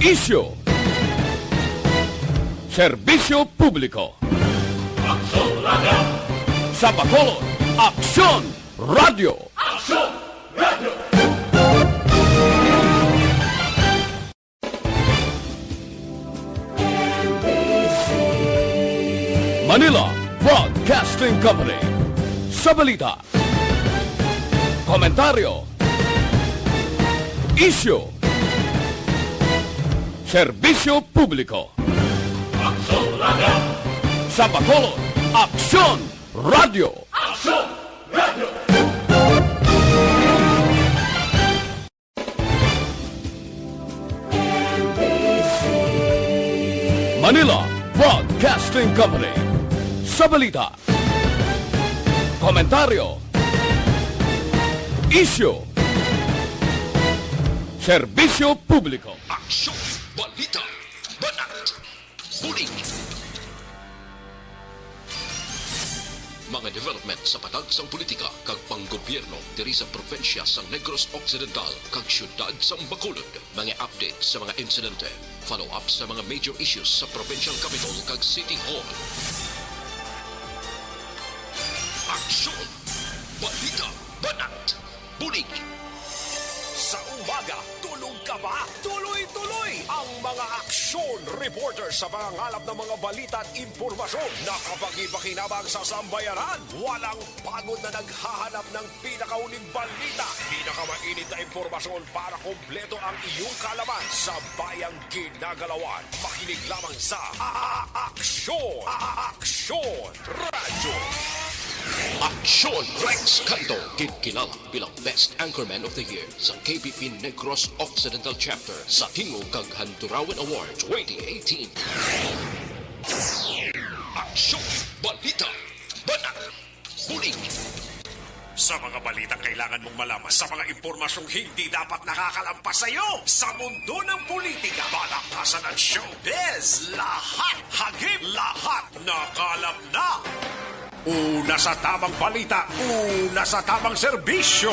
Isyo, serbisyo publiko. Aksyon Radio! Sa Bacolod, Aksyon Radio. Aksyon Radio! Manila Broadcasting Company. Sa balita, komentaryo, isyu, serbisyo publiko. Aksyon Radio! Sa Bacolod, Aksyon Radio. Aksyon Radio! Manila Broadcasting Company. Sa balita, komentaryo, isyu, serbisyo publiko. Aksyon, Balita, Banat, Bulig. Mga development sa patag sang politika kag panggobyerno diri sa probinsya sang Negros Occidental kag syudad sang Bacolod. Mga update sa mga insidente, follow-up sa mga major issues sa provincial capital kag City Hall. Aksyon, Balita, Banat, Bulig. Sa umaga, tulog ka ba? Tuloy-tuloy ang mga aksyon reporter sa mga ngalap ng mga balita at impormasyon na kapag-ipakinabang sa sambayanan. Walang pagod na naghahanap ng pinakauling balita. Pinakamainit na impormasyon para kompleto ang iyong kalaman sa bayang ginagalawan. Makinig lamang sa Aksyon! Aksyon Radio! Aksyon Rex Cantong, kilala bilang Best Anchorman of the Year sa KBP Negros Occidental Chapter sa Tingog kag Handurawan Award 2018. Aksyon, Balita, Banat, Bulig. Sa mga balitang kailangan mong malaman, sa mga impormasyong hindi dapat nakakalampas sa iyo, sa mundo ng politika, balakasan ng showbiz, lahat hagip, lahat nakalap na. Una sa tamang balita, una sa tamang serbisyo.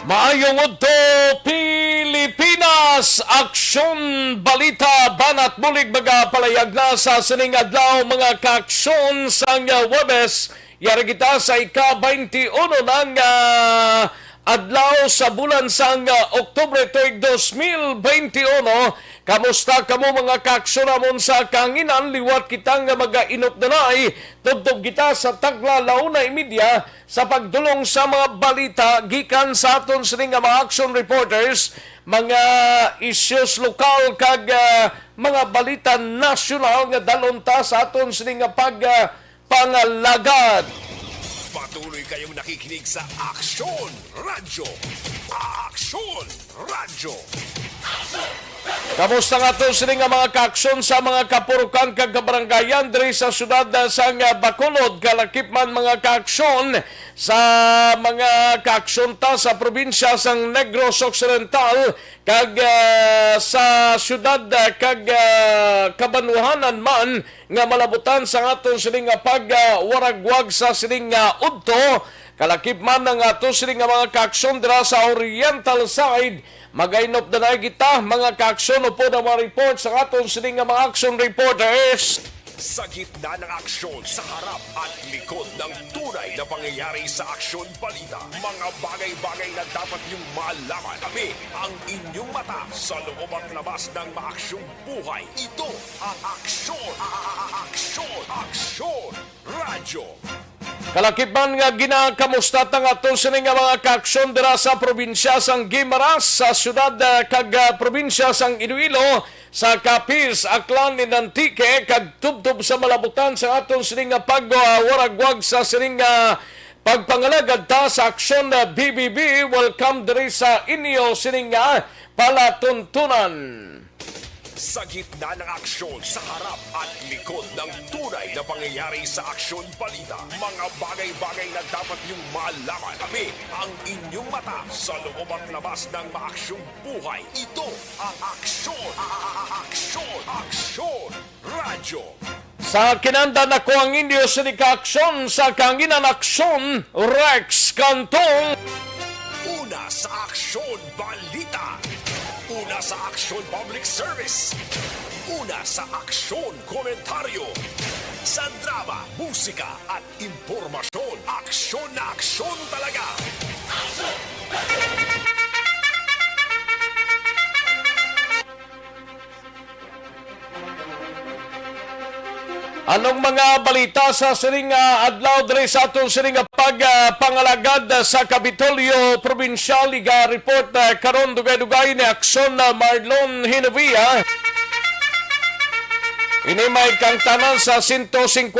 Maayong udto, Pilipinas! Aksyon, Balita, Banat, Bulig, magapalayag na sa sining adlaw mga kaaksyon sang Webes. Yari kita sa ika-21 ng adlaw sa bulan sang Oktubre tuig 2021. Kamusta kamo mga kaaksyon namon sa kanginan? Liwat kitang mag-inot na nai. Tubtob kita sa tagla launa media sa pagdulong sa mga balita gikan sa aton sining mga action reporters, mga issues lokal kag mga balita nasyonal nga dalunta sa aton sining pangalagad. Patuloy kayong nakikinig sa Aksyon Radio. Aksyon Radio. Kamusta nga ito sining mga kaaksyon sa mga kapurukan kag kabaranggayan diri sa syudad sang Bacolod? Kalakip man mga kaaksyon sa mga kaaksyon ta sa probinsya sang Negros Occidental kag sa syudad kag kabanuhanan man nga malabutan sa aton sining pagwaragwag sa sining udto. Kalakip man ang ato sining mga kaaksyon dira sa oriental side. Magainop na kita mga kaaksyon upo na mga report sa aton sining mga action reporters. Sa gitna ng aksyon, sa harap at likod ng tunay na pangyayari sa Aksyon Balita. Mga bagay-bagay na dapat niyong malaman. Kami ang inyong mata sa loob at labas ng maaksyong buhay. Ito ang Aksyon! Aksyon! Aksyon! Radyo! Kalakip man nga ginakamusta tang aton sining mga kaaksyon dira sa probinsya sang Guimaras, sa syudad kag probinsya sang Iloilo, sa Capiz, Aklan, Antique, kag tubtob sa malabutan sa aton sining pagwaragwag sa sining pagpangalagad ta sa aksyon BBB. Welcome diri sa inyo sining palatuntunan. Sa gitna ng aksyon, sa harap at likod ng tunay na pangyayari sa Aksyon Balita. Mga bagay-bagay na dapat niyong malaman. Kami ang inyong mata sa loob at labas ng maaksyong buhay. Ito ang Aksyon! Aksyon! Radyo! Sa kinanda na ko ang inyo sinika aksyon sa kanginan aksyon, Rex Cantong. Una sa Aksyon Balita. Una sa Aksyon Public Service. Una sa Aksyon Komentaryo. Sa drama, musika at impormasyon. Aksyon na aksyon talaga. Anong mga balita sa sining adlaw diri sa atong sining pagpangalagad sa Kapitolyo Provincial iga report karon dugay-dugay ni Aksyon Marlon Hinavia. Ini may kangtanan sa 153.5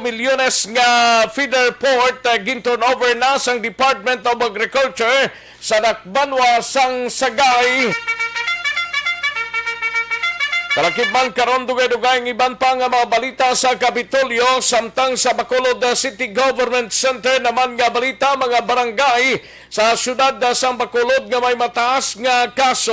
milyones nga feeder port ginton over na sang Department of Agriculture sa Nakbanwa sang Sagay. Kalakip man karon dugay-dugay ng iban pa nga mga balita sa Kapitolyo samtang sa Bacolod City Government Center naman nga balita mga barangay sa syudad sa Bacolod nga may mataas nga kaso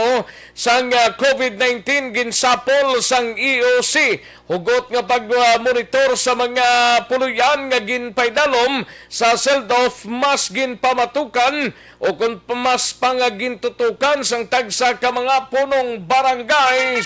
sang COVID-19 ginsapol sang EOC. Hugot nga pag-monitor sa mga puluyan nga ginpaydalom sa seld-off mas ginpamatukan o kung mas pangagintutukan sang tagsa ka mga punong barangay.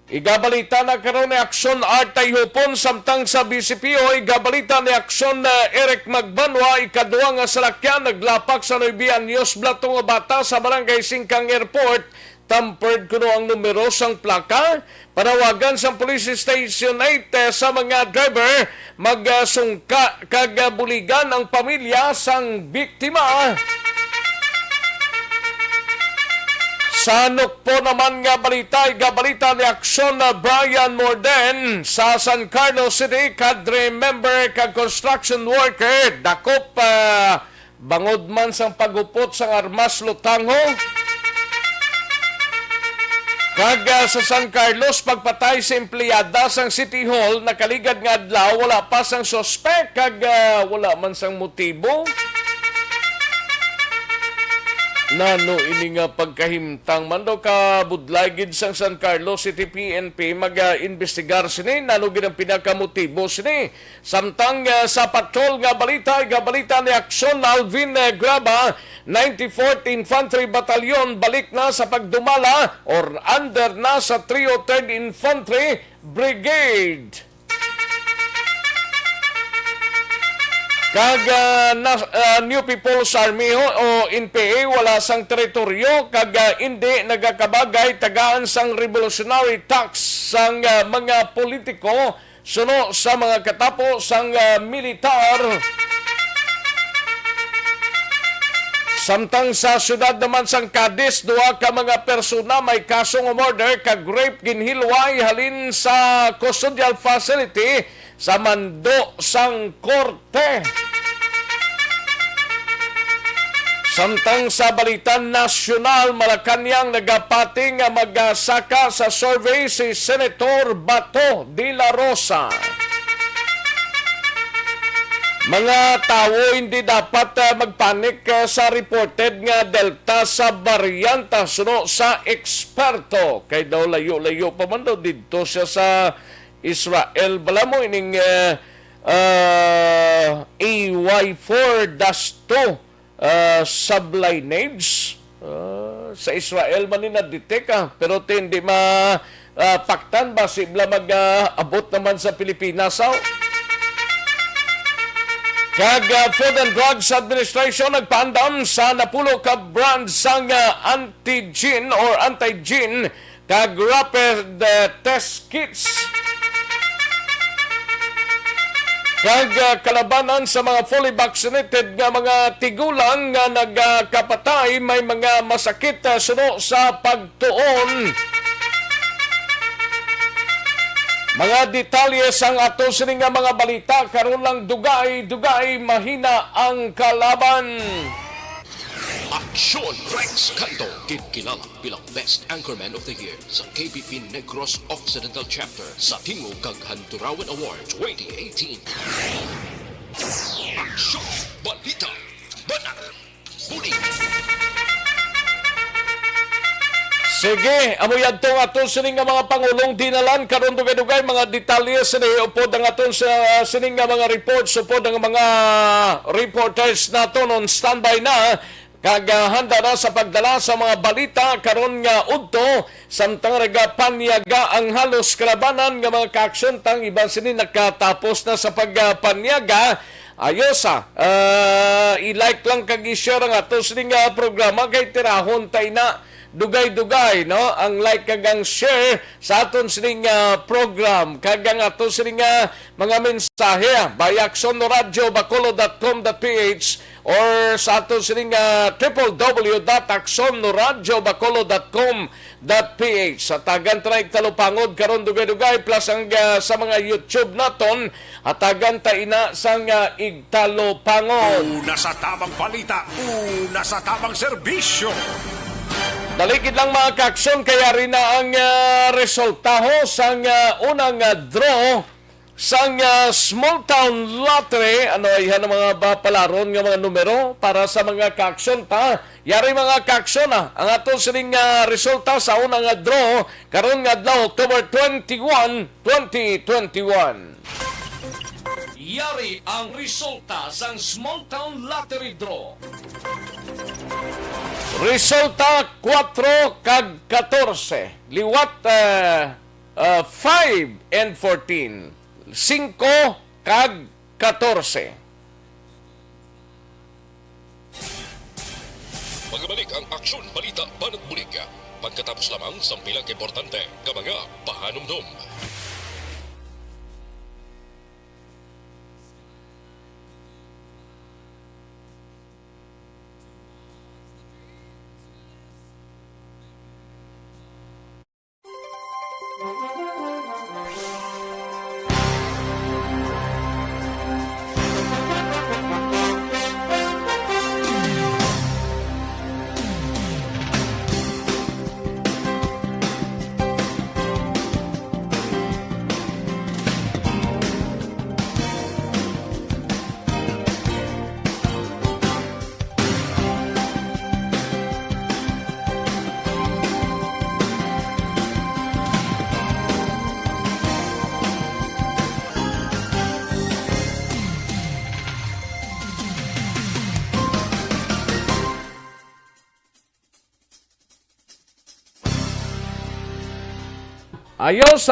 Igabalita na karon ni Aksyon Artay Hupon samtang sa BCPO igabalita ni Aksyon Eric Magbanwa ikaduwa nga salakyan naglapak sa Nuevian News Blatong nga bata sa Barangay Singkang Airport. Tampered kuno ang numero sang plaka. Panawagan sa Police Station 8 sa mga driver magsungka kag buligan ang pamilya sang biktima. Sa Nukpo naman nga balita, igabalita ni Aksyon na Brian Morden sa San Carlos City, kadre member kag construction worker, dakop bangod man sang pagupot sang armas lutangho. Kag sa San Carlos, pagpatay sa empleyada sang City Hall, nakaligad nga adlaw, wala pa sang suspect, kag wala man sang motibo. Nano ini nga pagkahimtang man daw ka budlay gid sang San Carlos City PNP mag-investigar sini nano gid ang pinakamotibo sini samtang sa patrol nga balita ni Aksyon Alvin Graba 94th Infantry Battalion balik na sa pagdumala or under na sa 303rd Infantry Brigade. Kag New People's Army o NPA wala sang teritoryo kag hindi nagakabagay tagaan sang revolutionary tax sang mga politiko suno sa mga katapo sang militar. Samtang sa syudad naman sang Cadiz, duha ka mga persona may kasong murder kag rape ginhilway halin sa custodial facility sa mando sang korte. Samtang sa balitan nasyonal, Malacanang nagapati nga magsaka sa survey si Senator Bato de la Rosa. Mga tao hindi dapat magpanik sa reported nga delta sa varianta suno sa eksperto. Kay daw layo-layo pa man daw dito siya sa Israel. Bala mo ining AY4-2 sublineage sa Israel man ni na-detect pero hindi paktan ba sibla mag-abot naman sa Pilipinas. Kag Food and Drugs Administration nagpaandam sa napulo ka brand sang antigen or antigen kag rapid test kits. Kag kalabanan sa mga fully vaccinated nga mga tigulang nga nagkapatay may mga masakit suno sa pagtuon. Mga detalye sang ato sining nga mga balita karon lang dugay mahina ang kalaban. Aksyon! Rex Cantong, kilala bilang Best Anchorman of the Year sa KBP Negros Occidental Chapter sa Tingog kag Handurawan Awards 2018. Aksyon! Balita! Banat! Bulig! Sige, amoy adtong aton sining nga mga pangulong dinalan karon dugay-dugay mga detalye sa upod ang aton sa sining nga mga reports upod ang mga reporters naton on standby na kag handa na sa pagdala sa mga balita karon nga udto samtang panyaga ang halos kalabanan nga mga kaaksyon tang iban sini nakatapos na sa pagpanyaga. Ayos i-like lang kag i-share ang aton sining nga programa kay tirahon tay na dugay-dugay no ang like kag ang share sa aton sining program kag ang aton sining mga mensahe by Aksyon Radio bacolod.com.ph or sa aton sining www.aksonradiobacolod.com.ph sa tagan try talupangod karon dugay-dugay plus ang sa mga YouTube naton hatagan ta ina sang igtalupangod. Una sa tamang balita, una sa tamang serbisyo. Daligid lang mga kaaksyon kaya rin na ang resultaho sa unang draw sa small town lottery. Ano ay ang mga palaron ng mga numero para sa mga kaaksyon pa. Yari mga kaaksyon ang ato sining resulta sa unang draw karon nga adlaw October 21, 2021. Yari ang resulta sa small town lottery draw. Resulta 4 kag 14. Liwat 5 and 14. 5 kag 14. Magbalik ang Aksyon Balita Banat Bulig. Pagkatapos lamang sa pilang importante nga mga pahanumdum. Ayos.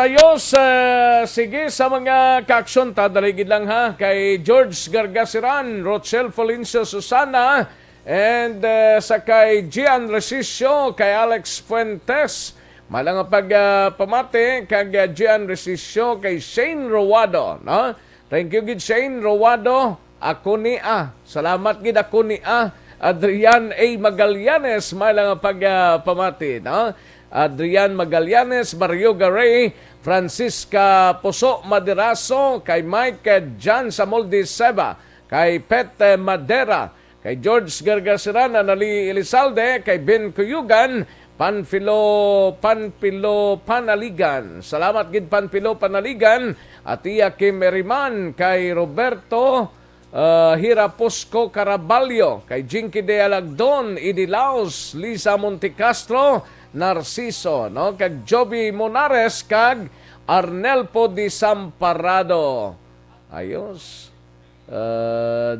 Sige sa mga kaaksyon, tadaligid lang ha. Kay George Gargasiran, Rochelle Felicio Susana, and sa kay Gian Resisio, kay Alex Fuentes. Malang pagpamati, kay Gian Resisio, kay Shane Rowado. No? Thank you, gid Shane Rowado. Ako ni Salamat gid ako ni Adrian A. Magallanes, malang pagpamati. No? Adrian Magallanes, Mario Garay, Francisca Poso Maderaso, kay Mike Jan Samoldi Seba, kay Pet Madera, kay George Gargasiran, Anali Elizalde, kay Ben Cuyugan, Panfilo Panaligan. Salamat gid Panfilo Panaligan, at iya Kim Meriman, kay Roberto Hiraposco Caraballo, kay Jinky de Alagdon, Idilaos, Lisa Montecastro, Narciso, no? Kag Joby Monares, kag Arnelpo di Samparado. Ayos.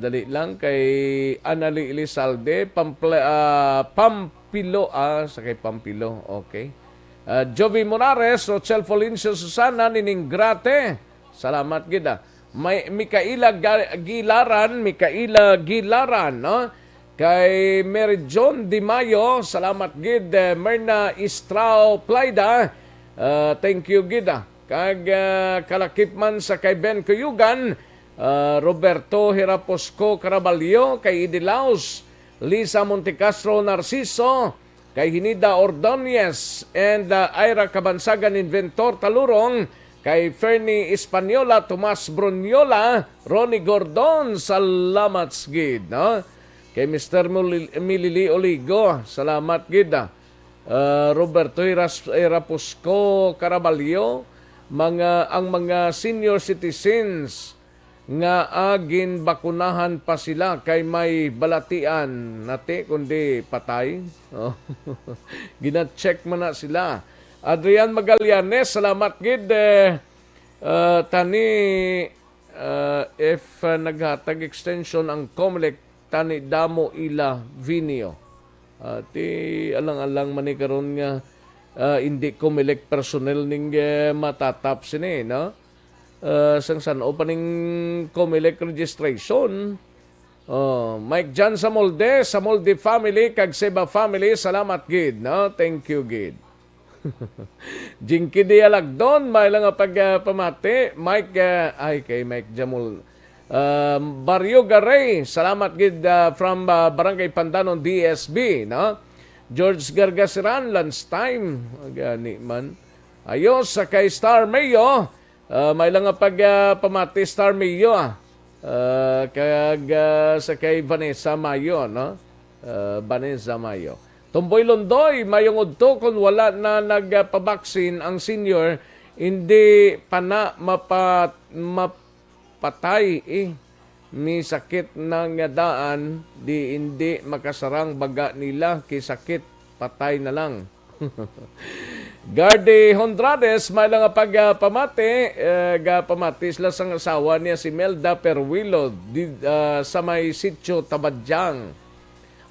Dali lang kay Anali Elizalde, Pampilo, sa kay Pampilo, okay. Joby Monares, Rochelle Folincio Susana, Niningrate. Salamat gida. May Mikaela Gilaran, no? Kay Mary John Di Mayo, salamat gid. Merna Istrao Playda, thank you gid. Kag kalakip man sa kay Ben Cuyugan, Roberto Hiraposco Caraballo, kay Idilaos, Lisa Montecastro Narciso, kay Hinida Ordonez, and Ira Kabansagan Inventor Talurong, kay Fernie Espanyola, Tomas Brunyola, Ronnie Gordon, salamat gid, no? Kay Mr. Milili Oligo, salamat gid. Roberto Irapusco Caraballo, ang mga senior citizens nga agin bakunahan pa sila kay may balatian nati kundi patay. Oh. Gina-check man na sila. Adrian Magallanes, salamat gid. Tani if naghatag extension ang COMELEC tani damo ila Vinio. Ti alang-alang man ni karon nga hindi COMELEC personnel ning matatap sini, no? Sang san opening COMELEC registration. Mike Jan sa Molde family kag Seba family, salamat gid, no? Thank you gid. Jinky Dialagdon, may lang pagpamati. Kay Mike Jamul. Barrio Garay, salamat gid from Barangay Pandanon DSB, no? George Gargasiran, lunchtime. Gani man. Ayos sa kay Star Mayo. May lang pagpamati Star Mayo. Kag sa kay Vanessa Mayo, no? Vanessa Mayo. Tumboy Londoy, mayong udto kung wala na nagpabaksin ang senior, hindi pa na mapatay ni sakit ng daan, di hindi makasarang baga nila, kisakit, patay na lang. Garde Hondrades, may lang pamati sila sang asawa niya si Melda Perwilo sa may sitio Tabadyang.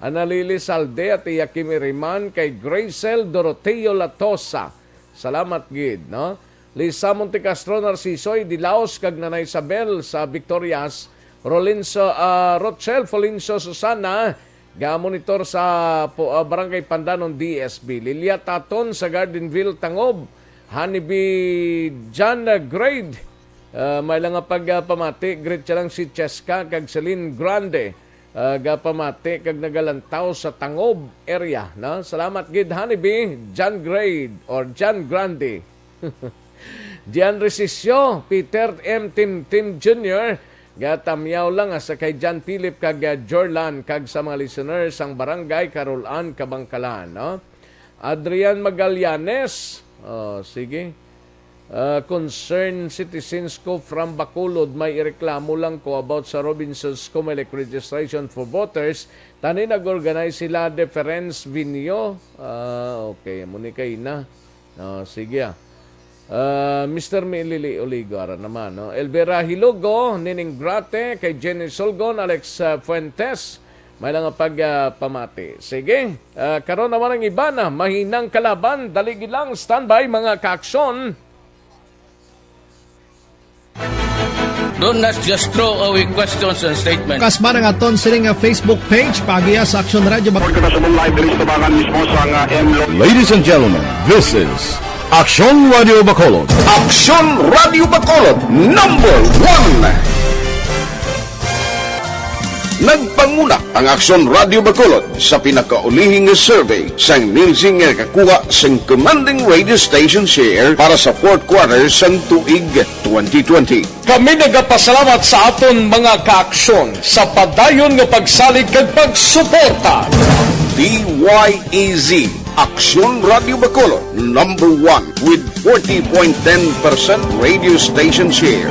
Analili Salde at Yakim Iriman kay Gracel Doroteo Latosa. Salamat gid, no? Lisa Montecastro Narcisoy Dilaos kag Nanay Isabel sa Victorias. Rochelle Folinso Susana ga-monitor sa Barangay Pandanon DSB. Lilia Taton sa Gardenville Tangob. Honeybee John Grade. May lang pagpamati. Great siya lang si Cheska kag Celine Grande. Gapamati kag nagalantaw sa Tangob area, no? Salamat gid Honeybee, John Grade or John Grande. Dian Resisyo, Peter M. Tim Jr. Gatamyaw lang sa kay John Philip kag Jorlan kag sa mga listeners ang Barangay Carolan, Kabangkalan, no? Adrian Magallanes, sige. Concerned citizens ko from Bacolod, may ireklamo lang ko about sa Robinson's COMELEC registration for voters. Tani nag-organize sila deference vinyo. Okay, muni kayo na. Sige. Mr. Milili Oligara naman. No? Elvira Hilogo, Nining Grate, kay Jenny Solgon, Alex Fuentes. May lang pagpamati. Sige. Karon naman ang iba na mahinang kalaban. Daligi lang. Standby mga kaaksyon. Do not just throw away questions and statements. Kasma ng aton sining Facebook page pagiya sa Aksyon Radio. Ladies and gentlemen, this is Aksyon Radio Bacolod. Aksyon Radio Bacolod, number 1. Nagpanguna ang Aksyon Radio Bacolod sa pinakaulihing survey sa Nielsen nga kakuha sa commanding radio station share para sa fourth quarter sa tuig 2020. Kami nagapasalamat sa aton mga kaaksyon sa padayon nga pagsalig kag pagsuporta. DYEZ Aksyon Radio Bacolod, number 1 with 40.10% radio station share.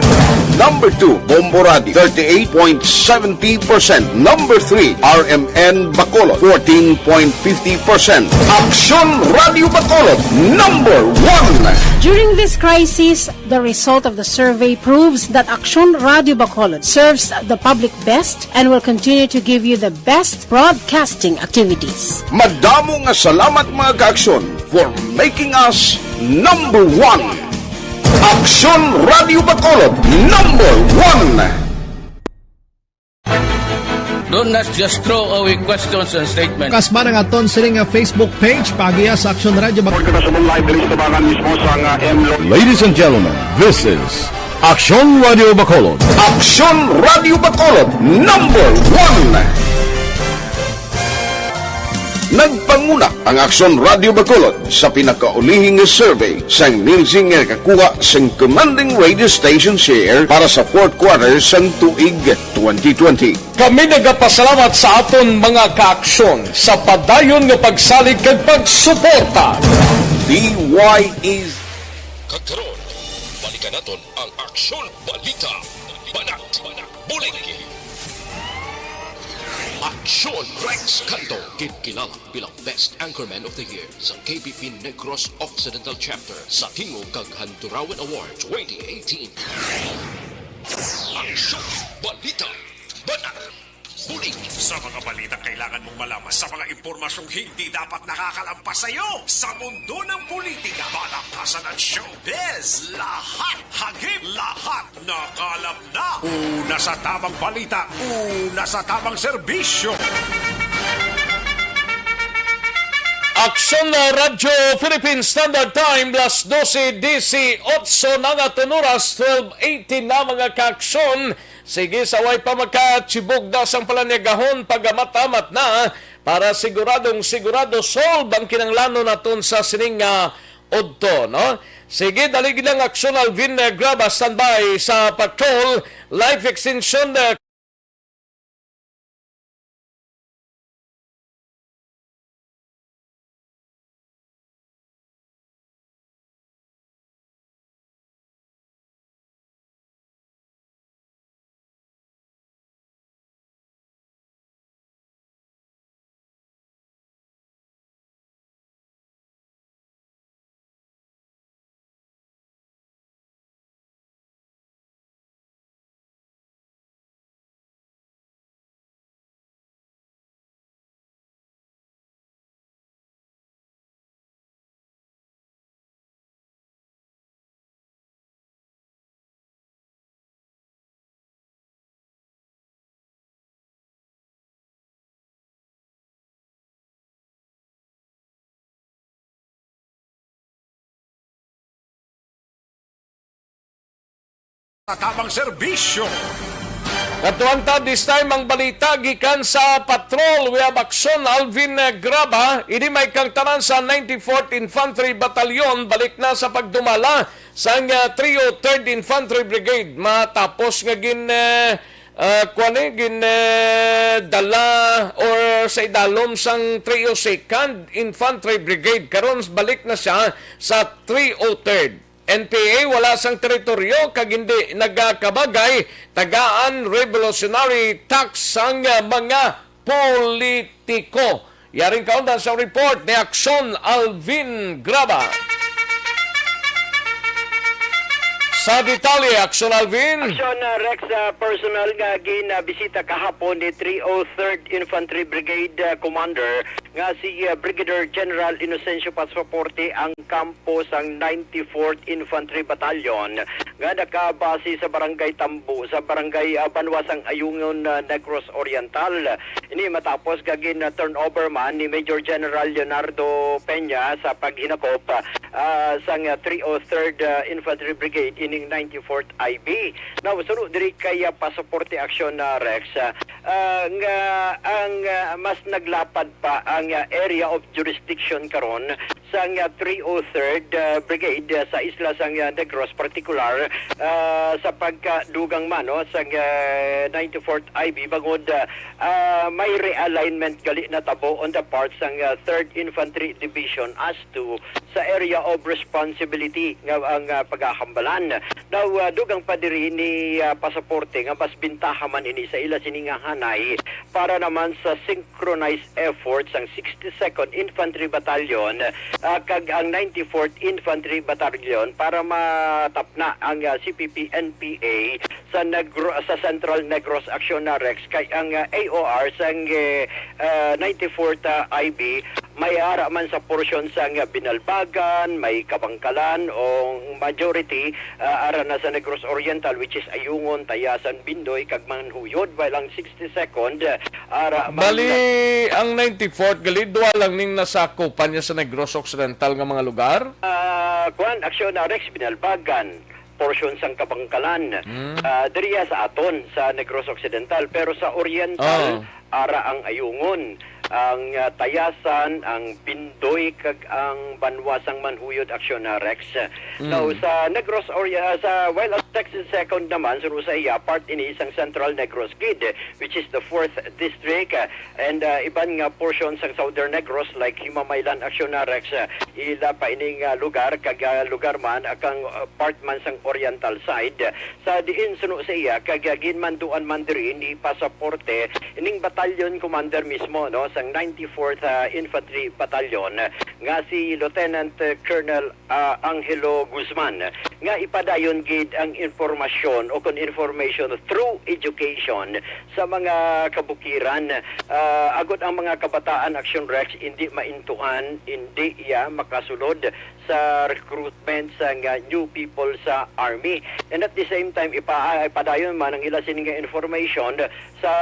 Number 2, Bombo Radio, 38.70%. Number 3, RMN Bacolod, 14.50%. Aksyon Radio Bacolod, number 1. During this crisis, the result of the survey proves that Aksyon Radio Bacolod serves the public best and will continue to give you the best broadcasting activities. Madamo nga salamat mga kaaksyon for making us number 1. Aksyon Radio Bacolod, number 1. Do not just throw away questions and statements. Kasma ng aton sining Facebook page pagiya sa Aksyon Radio. Ladies and gentlemen, this is Aksyon Radio Bacolod. Aksyon Radio Bacolod, number 1. Nagpangunan Nauna ang Aksyon Radio Bacolod sa pinakaulihing survey sang Nielsen nga kakuha sang commanding radio station share para sa fourth quarter sang tuig 2020. Kami nagapasalamat sa aton mga kaaksyon sa padayon nga pagsalig kag pagsuporta. DYEZ Kagkaroon, balikan naton ang Aksyon Balita. Banat, Bulig. Aksyon Rex Cantong, kilala bilang Best Anchorman of the Year sa KBP Negros Occidental Chapter sa Tingog kag Handurawan Award 2018. Aksyon Balita. Banat, Bulig. Sa mga balita kailangan mong malaman sa mga impormasyong hindi dapat nakakalampas sa iyo sa mundo ng politika, balakasan at showbiz. Lahat hagip, lahat nakalap na. Una sa tamang balita, una sa tamang serbisyo. Aksyon na Radyo Philippine Standard Time, las 12:18 na nga tunuras, 12:18 na mga kaaksyon. Sige, saway pa makachibog na sang palanyagahon pagamat-amat na para sigurado solve ang kinanglano naton sa sining odto, no? Sige, dalig lang Aksyon Alvin Graba, standby sa patrol, life extension Sa tamang serbisyo. Katuang ta this time ang balita gikan sa patrol. We have Aksyon Alvin Graba. Ini may kang tanan sa 94th Infantry Battalion. Balik na sa pagdumala sa 303rd Infantry Brigade. Matapos nga dala or sa idalom sang 302nd Infantry Brigade. Karon balik na siya sa 303rd. NPA wala sang teritoryo kag hindi nagakabagay tagaan revolutionary tax sang mga politiko. Yaring kaundan sa report ni Aksyon Alvin Graba. Sa detalye, Aksyon Alvin. Aksyon Rex, personal nga bisita kahapon ni 303rd Infantry Brigade Commander nga si Brigadier General Inocencio Pasaporte ang kampo sang 94th Infantry Battalion nga nakabase sa barangay Tambo sa barangay Banwasang Ayungon, Negros Oriental. Ini matapos gagin turnover man ni Major General Leonardo Peña sa paghinakop sang 303rd Infantry Brigade ining 94th IB. Now, sunod diri kay Pasaporte Aksyon Rex, nga ang mas naglapad pa ang area of jurisdiction karon sa 303rd Brigade sa isla sang Negros, particular sa pagkadugang mano sa 94th IB bangod may realignment gali na tabo on the part sang 3rd Infantry Division as to sa area of responsibility nga ang paghahambalan. Now, dugang pa diri ni Pasaporte nga mas bintaha man ini sa ila siningahanay para naman sa synchronized efforts ang 62nd Infantry Battalion kag ang 94th Infantry Battalion para matapna ang CPP-NPA sa Central Negros Aksyon Rex kay ang AOR sa 94th IB may ara man sa porsyon sa Binalbagan, may Kabangkalan o majority ara na sa Negros Oriental which is Ayungon, Tayasan, Bindoy kag Manhuyod while ang 62nd ara Bali ang 94th galidwa lang ning nasakupan niya sa Negros Occidental nga mga lugar. Kuan Aksyon Rex Binalbagan portion sang Kabangkalan diriya sa aton sa Negros Occidental pero sa Oriental ara ang Ayungon ang Tayasan, ang Pindoy kag ang Banwasang Manhuyod Aksyon na Rex. Now sa Negros sa while ang Section 2nd naman sa iya part ini isang Central Negros Gid which is the 4th district and iban nga portion sa Southern Negros like Himamaylan Aksyon na Rex ila pa ining lugar kag lugar man akang part man sang Oriental side sa diin suno sa iya kag ginmanduan man diri ni pasaporte ining battalion commander mismo no sang 94th Infantry Battalion nga si Lieutenant Colonel Angelo Guzman nga ipadayon gid ang informasyon o information through education sa mga kabukiran agud ang mga kabataan Action Rex hindi maintuan hindi makasulod sa recruitment sa new people sa army and at the same time ipadayon man ang ila sining information sa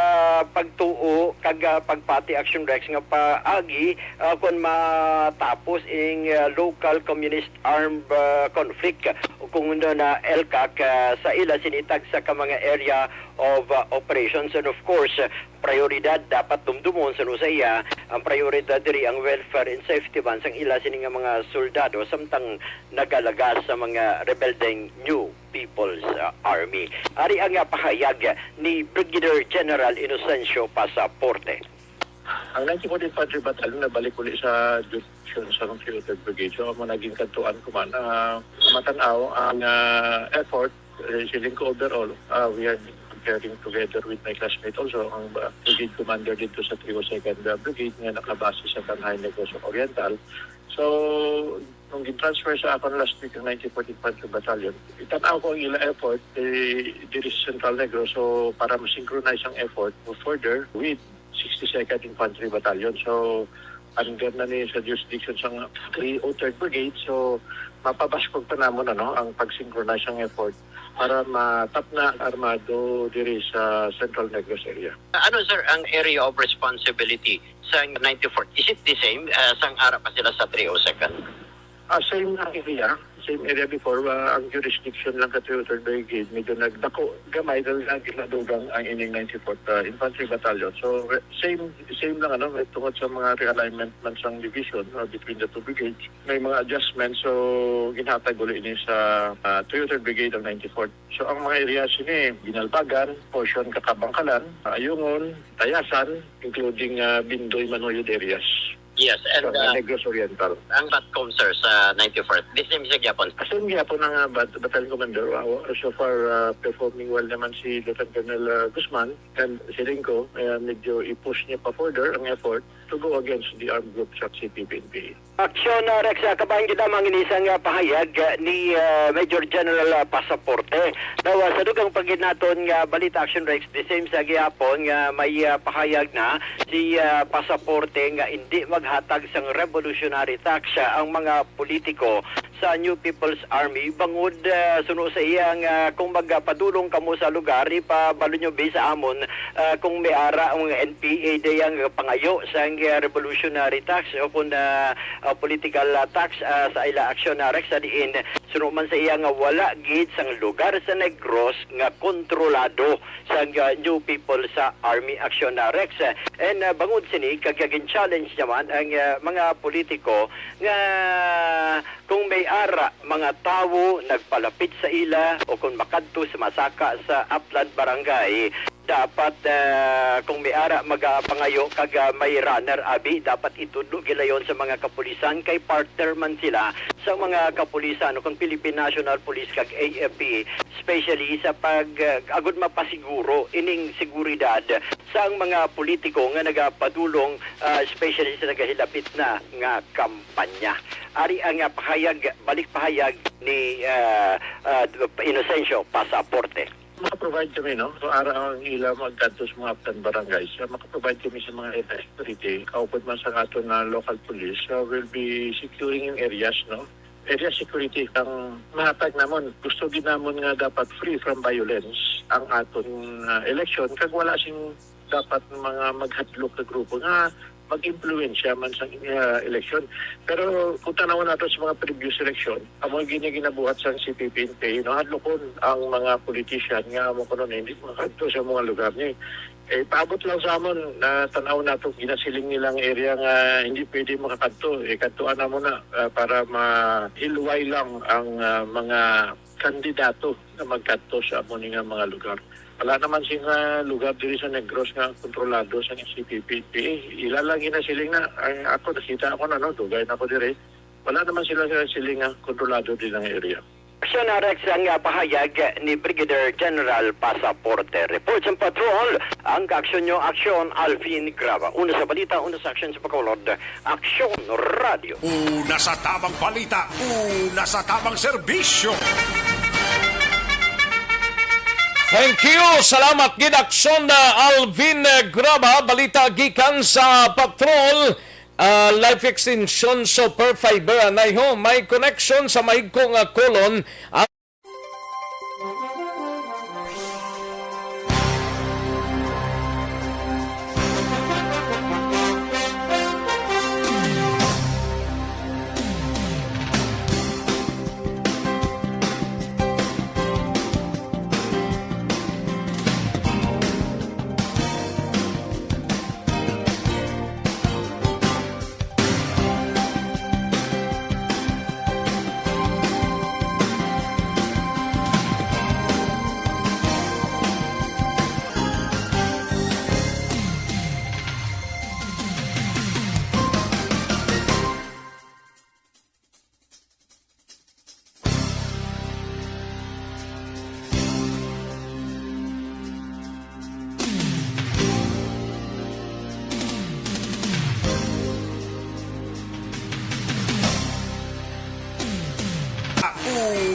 pagtuo kag pagpati Action Rex nga paagi kung matapos ing local communist armed conflict kung na LCAC sa ila sinitag sa mga area of operations and of course prioridad dapat dumdumon sa iya ang prioridad diri ang welfare and safety ban sang ila sining mga soldado samtang nagalagas sa mga rebeldeng new people's army. Ari ang pahayag ni Brigadier General Inocencio Pasaporte. Ang 94th Infantry Battalion nabalik ulit sa jurisdiction sa Filtered Brigade. So, naging kantuan ko man. Matanaw ang effort, siling ko overall, we are preparing together with my classmate also, ang brigade commander dito sa 302nd Brigade nga nakabase sa Tanhay Negros Oriental. So, nung transfer sa akin last week ang 94th Infantry Battalion, itanaw ko ang ila effort dito sa Central Negros so para masynchronize ang effort further with 62nd Infantry Battalion. So, under na ni sa jurisdiction sa 303rd Brigade. So, mapabaskog pa namon ang pag-synchronize ang effort para matap na armado diri sa Central Negros area. Ano sir ang area of responsibility sa 94th? Is it the same sang ara pa sila sa 302nd? Same area before. Ang jurisdiction lang ka 303rd Brigade, medyo nagdako gamay dahil nagiladugang ang ining 94th Infantry Battalion. So, same lang tungkol sa mga realignment man sang division between the two brigades. May mga adjustments, so ginhatag ulit ini sa 303rd Brigade ang 94th. So, ang mga areas ini, Binalbagan, portion Kakabangkalan, Ayungon, Tayasan, including Bindoy, Manuyod areas. Yes, and Negros Oriental. ang BATCOM sir sa 94th, this name is Gyapon. Same Gyapon ng Battalion Commander. So far, performing well naman si Lieutenant Colonel Guzman and si Rinco. Medyo i-push niya pa further ang effort to go against the armed group sa CPP-NPA. Aksyon Rex, kabahan kita mga inisang pahayag ni Major General Pasaporte. Daw sa dugang paginaton nga Balita Action Rex, the same sa Gyapon nga may pahayag na si Pasaporte nga hindi maghatag sang revolutionary tax ang mga politiko sa New People's Army bangod suno sa iyang kung magpadulong kamo sa lugar ipabalo nyo sa amon kung may ara ang NPA dayang pangayo sa revolutionary tax o kung political tax sa ila Aksyon na Rex sa diin suno man sa iyang wala gid sang lugar sa Negros nga kontrolado sa New People sa Army Aksyon na Rex and bangod sini kagagin challenge naman ang mga politiko nga kung may ara mga tawo nagpalapit sa ila o kung makadto sa masaka sa Upland Barangay dapat kung may ara magapangayo kag may runner abi dapat itudlo gilayon sa mga kapulisan kay partner man sila sa mga kapulisan o kung Philippine National Police kag AFP especially sa pag agud mapasiguro ining seguridad sa mga politiko nga nagapadulong especially sa nagahilapit na nga kampanya. Ari ang pahayag balik pahayag ni Inocencio Pasaporte. Maka-provide kami, So, araw ang ila magkanto sa mga Upland Barangays. Maka-provide kami sa mga area security. Kaupod man sa ato na local police. We'll be securing yung areas, Area security ang mahatag namon. Gusto ginamon nga dapat free from violence ang aton election. Kag wala sing dapat mga maghadlok na grupo nga mag-impluensya man sa election. Pero kung tanawin natin sa mga previous election, ang mga ginabuhat sa CPP-NPA, hadlokon ang mga politician nga mo kuno hindi makadto sa mga lugar niya. paabot lang sa amon na tanaw na ito, ginasiling nilang area nga hindi pwede makakanto. Kantuan na muna para mahilway lang ang mga kandidato na magkanto sa amon nga mga lugar. Wala naman sila lugar diri sa Negros nga kontrolado sa CPP. Ilalang ginasiling na, ako nakita ako na, no, dugay na ako diri. Wala naman sila siling nga kontrolado din ang area. Aksyon Rex ang pahayag ni Brigadier General Pasaporte. Reports and Patrol, ang Aksyon nyo, Aksyon Alvin Grava. Una sa balita, una sa aksyon sa Bacolod, Aksyon Radio. Una sa tamang balita, una sa tamang serbisyo. Thank you. Salamat gid Aksyon Alvin Graba. Balita gikan sa Patrol. Life Extension Super Fiber anay ho. May connection sa mahigkong kolon.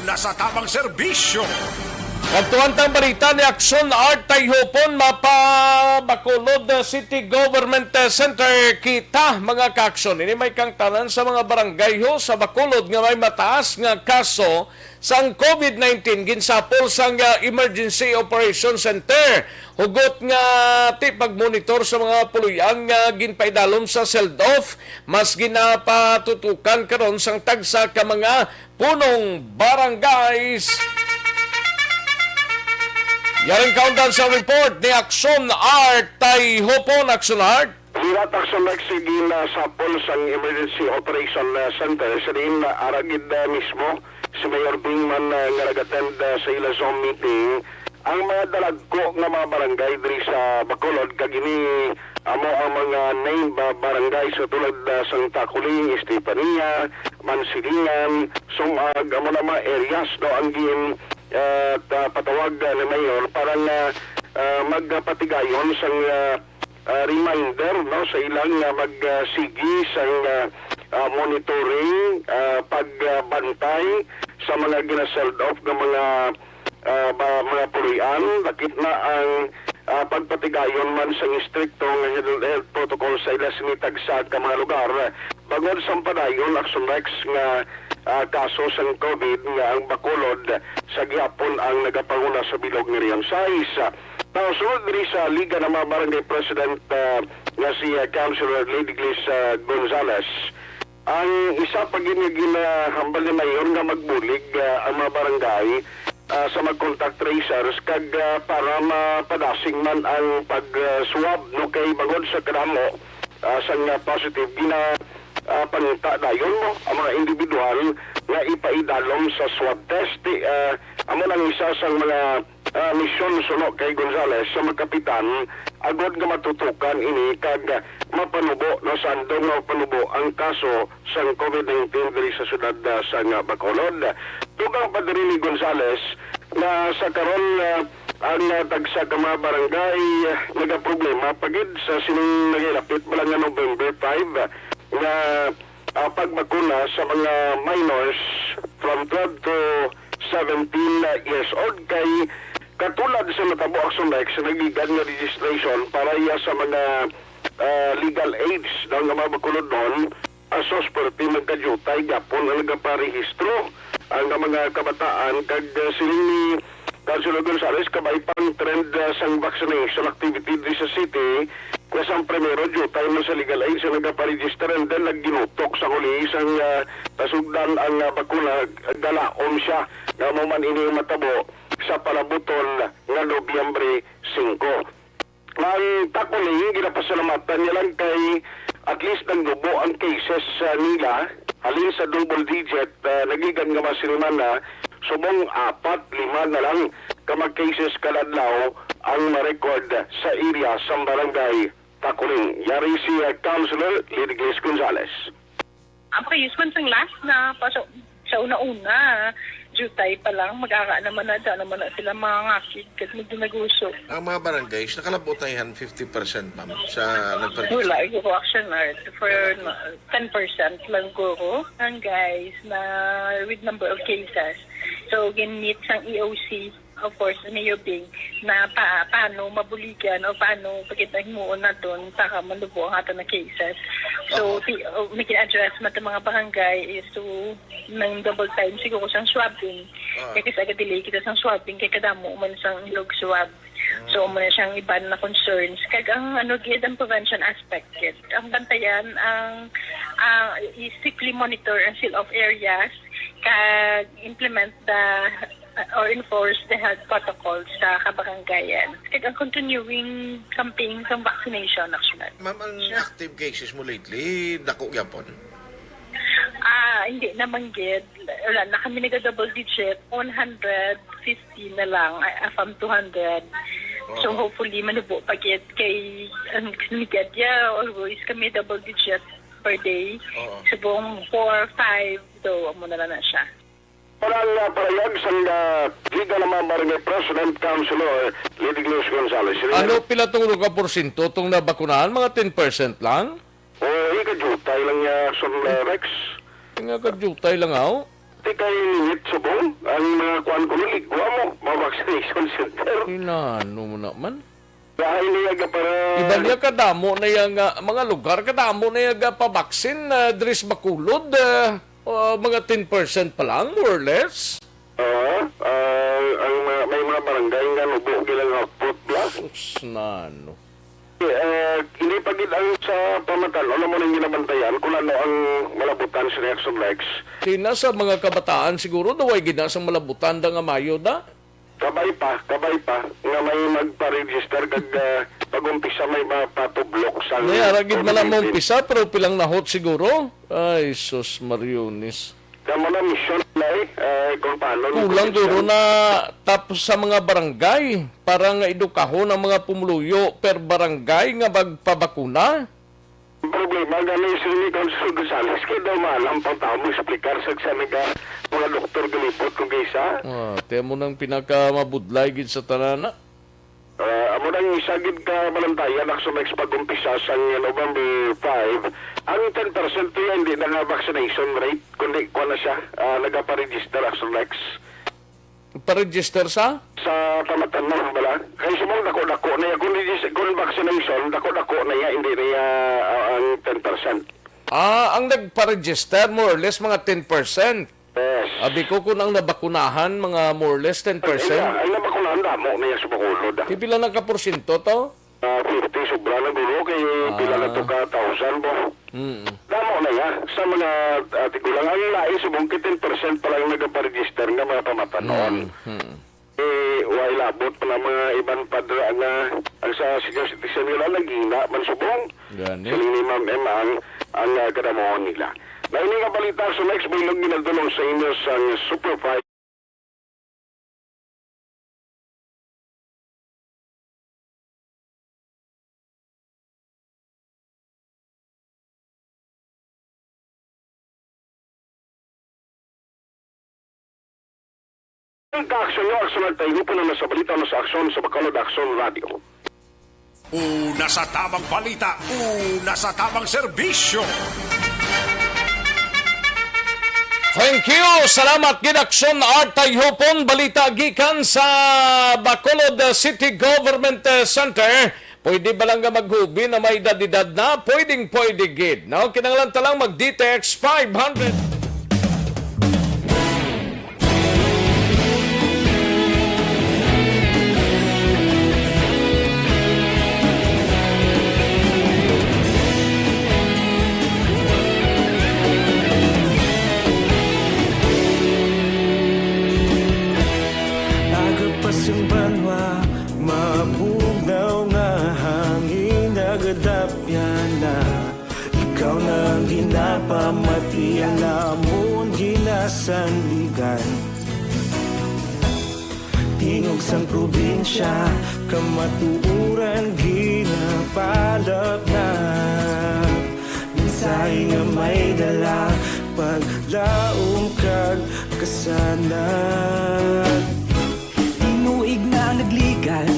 Una sa tamang serbisyo. Pagtuwantang balita ni Aksyon Art Tayhopon Bacolod City Government Center kita mga kaaksyon. Ini may kang tanan sa mga barangay ho sa Bacolod nga may mataas nga kaso sang COVID-19 ginsapol sang Emergency Operation Center. Hugot nga ti pagmonitor sa mga puluyan nga ginpaidalom sa seld-off mas ginapatutukan karon sang tagsa ka mga punong barangays. Yaring countdown sa report ni Aksyon Art Tayhopon. Aksyon Art. Lirat Aksyon Nagsigil sa Pulsang Emergency Operation Center sa rin aragid mismo si Mayor Bingman nga nag-attend sa ila Zoom meeting ang mga dalagko nga mga barangay diri sa Bacolod kagini amo ang mga name barangay sa tulad sang Takuling, Estepania, Mansilingan, Sumag, amo na mga areas do ang patawag ni Mayor para magpatigayon sang reminder no sa ilang magsigi sang monitoring pagbantay sa mga ginaseld off ng mga pulian lakit na ang pagpatigayon man sa istriktong health protocol sa ila sinitag sa mga lugar bagod sa padayon Aksyon Rex nga kaso sa COVID nga ang Bacolod sa gihapon ang nagapanguna sa bilog ni Riang Sais. Sunod rin sa Liga ng mga Barangay President nga si Councilor Lady Glis Gonzales. Ang isa pa ginahambal ni Mayor nga magbulig ang mga barangay sa mag-contact tracers kag para mapadasing man ang pag-swab no kay bagod sa kadamo sa positive panita dayon mo ang mga individual nga ipaidalom sa swab test. Amo lang isa sa mga misyon suno kay Gonzales sa magkapitan agod nga matutukan ini kag mapanubo no sandong mapanubo ang kaso sa COVID-19 diri sa syudad sa Bacolod. Tugang pa diri ni Gonzales na sa karon ang tagsa ka mga barangay nagaproblema pagid sa sining nagilapit bala nga November 5 na pagbakuna sa mga minors from 12 to 17 years old kay katulad sa natabo Aksyon Rex sa nagigan nga registration para iya sa mga legal age daw nga mabakulod doon asos perti magkadyutay gapon ang nagaparehistro ang mga kabataan kag siling ni Councilor Gonzales kabay pang trend sang vaccination activity di sa city kung ang primero jutay mo sa legal age sa nagaparegister and then nagginutok sa huli isang tasugdan ang bakuna dalaon siya nga mo man ini matabo sa palabutol nga Nobyembre 5. Ang takuling, ginapasalamatan niya lang kay at least nagdubo ang cases nila. Halin sa double digit, nagigan nga masiliman na subong 4-5 na lang kamag cases kaladlaw ang ma-record sa area sa barangay Takuling. Yari si Councilor Lidglis Gonzales. Ang pakayusman sang last na pasok sa una-una, jutay pa lang, mag-aka naman na sila mga ngakig kasi magdinaguso. Ang mga barangays, nakalabot na yan 50% ma'am sa nagpapalagay. Wala, yung action art for 10% lang guro ang guys na with number of cases. So, ginit sang EOC, of course, Mayor Bing, na paano mabuligan o paano pagkitahimuon na doon para malubo ang ato na cases. So, making address mo mga barangay is to ng double time siguro sang swabbing. Kaya kasi agad delay kita sang swabbing kaya kadamo man sang log swab. So, muna siyang iban na concerns. Kaya ang ang prevention aspect it. Ang bantayan, ang strictly monitor and seal off areas kag implement the or enforce the health protocols sa kabarangayan. Kaya ang continuing campaign sa vaccination actually. Ma'am, ang active cases mo lately, dako yapon? Hindi naman gid. Wala na kami nag-double digit, 150 na lang from 200. So hopefully manubo pa gid kay ang nigad always kami double digit per day. Subong 4-5 so amo na siya. Parang parayag sa Liga ng mga Barangay President Councilor Lidglis Gonzales. Ano pila tong ka porsyento tong nabakunahan? Mga 10% lang? O, ikajutay lang niya sa Rex. Nga kajutay lang ako? Di kayo limit subong. Ang mga kuhan ko niligwa mo, mga vaccination center. Inano mo naman? Dahil niya para... Iba niya kadamo na yung mga lugar, kadamo na yung pabaksin, Dris Bakulod, mga 10% pa lang, more or less. May mga barangay nga nubo gilang output plus. Nano. Hindi pa gid ang sa pamatan, ano mo nang ginabantayan kung ano ang malabutan sa Reaction Rex. Tina sa mga kabataan siguro, daway gina sa malabutan da nga mayo da? Kabay pa, nga may magpa-register kag pag-umpisa may mapatublok sa... Aragid man ang umpisa, pero pilang nahot siguro. Ay, sus Marionis. Kamo na mission na kung paano... Kulang duro na tapos sa mga barangay para nga edukahon ang mga pumuluyo per barangay nga magpabakuna. Ang problema, gano'y sila ni Councilor Gonzales, kaya daw maalam pang tao mo explicar sa mga doktor galipot kung kaysa. Temo nang pinakamabudlay gid sa tanana. Amo nang isagid ka balantayan ako sa next pag-umpisa sa November 5. Ang 10% to yan, hindi na nga vaccination rate, kundi ko na siya, nagpa-register ako sa next. Pa-register sa? Sa pamatan na, bala. Kaya sumang dako-dako na yan, kung vaccination, dako-dako na yan, hindi na yan ang 10%. Ang nagpa-register, more or less, mga 10%. Yes. Abi ko kung ang nabakunahan, mga more or less 10%. Ang nabakunahan, damo na yan sa Bacolod. Pipila na ka porsyento to? 50, sobra na gulo, kaya pila na ito ka 1,000 mo. Damo na yan. Sa mga tigulang, ang lain, subong 10% pa lang nagpa-register nga mga pamatanon. Why labot pa na mga ibang padra nga ang sa senior citizen nila nagina man subong. Siling ni Ma'am Emma ang kadamohon nila. Na ini nga balita sa next bilog ginadulong sa inyo sa supervisor. Ang ka-aksyon nyo, aksyon at tayo po na sa balita na sa aksyon sa Bacolod Aksyon Radio. Una sa tamang balita, una sa tamang serbisyo. Thank you! Salamat Gidaksyon Artay Hopon. Balita gikan sa Bacolod City Government Center. Pwede ba lang nga maghubi na may edad na? Pwede gid. No? Kinanglan talang mag-DTX 500. Agad pa siyang banwa, mabugaw nga na ikaw nang ginapamatian namon ginasandigan. Tingog sang probinsya kamatuuran ginapalap na minsay nga may dala paglaom kag kasanad. Tinuig na nagligan,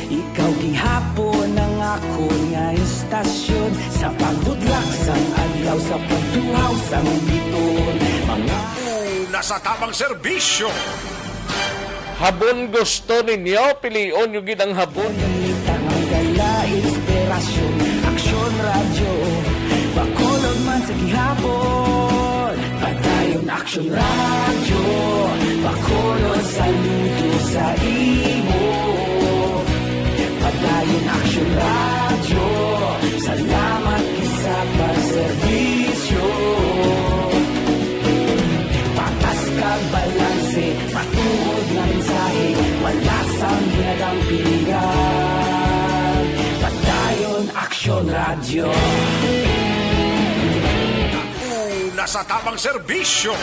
ikaw gihapon ang ako nga istasyon sa paghudlak sang adlaw sa pagtuhaw sang biton. Mga nasa tamang serbisyo. Habon gusto ninyo, pilion yung gidang habon. Ang gala, inspirasyon, aksyon radyo, bakolog man sa gihapon. Padayon aksyon radyo, bakolog saludo sa imo. Padayon aksyon radyo, salamat sa pagserbisyo. Patas kag balanse, patuod na mensahe, wala sang ginadang pilihan. Padayon aksyon radyo. Nasa tamang serbisyo.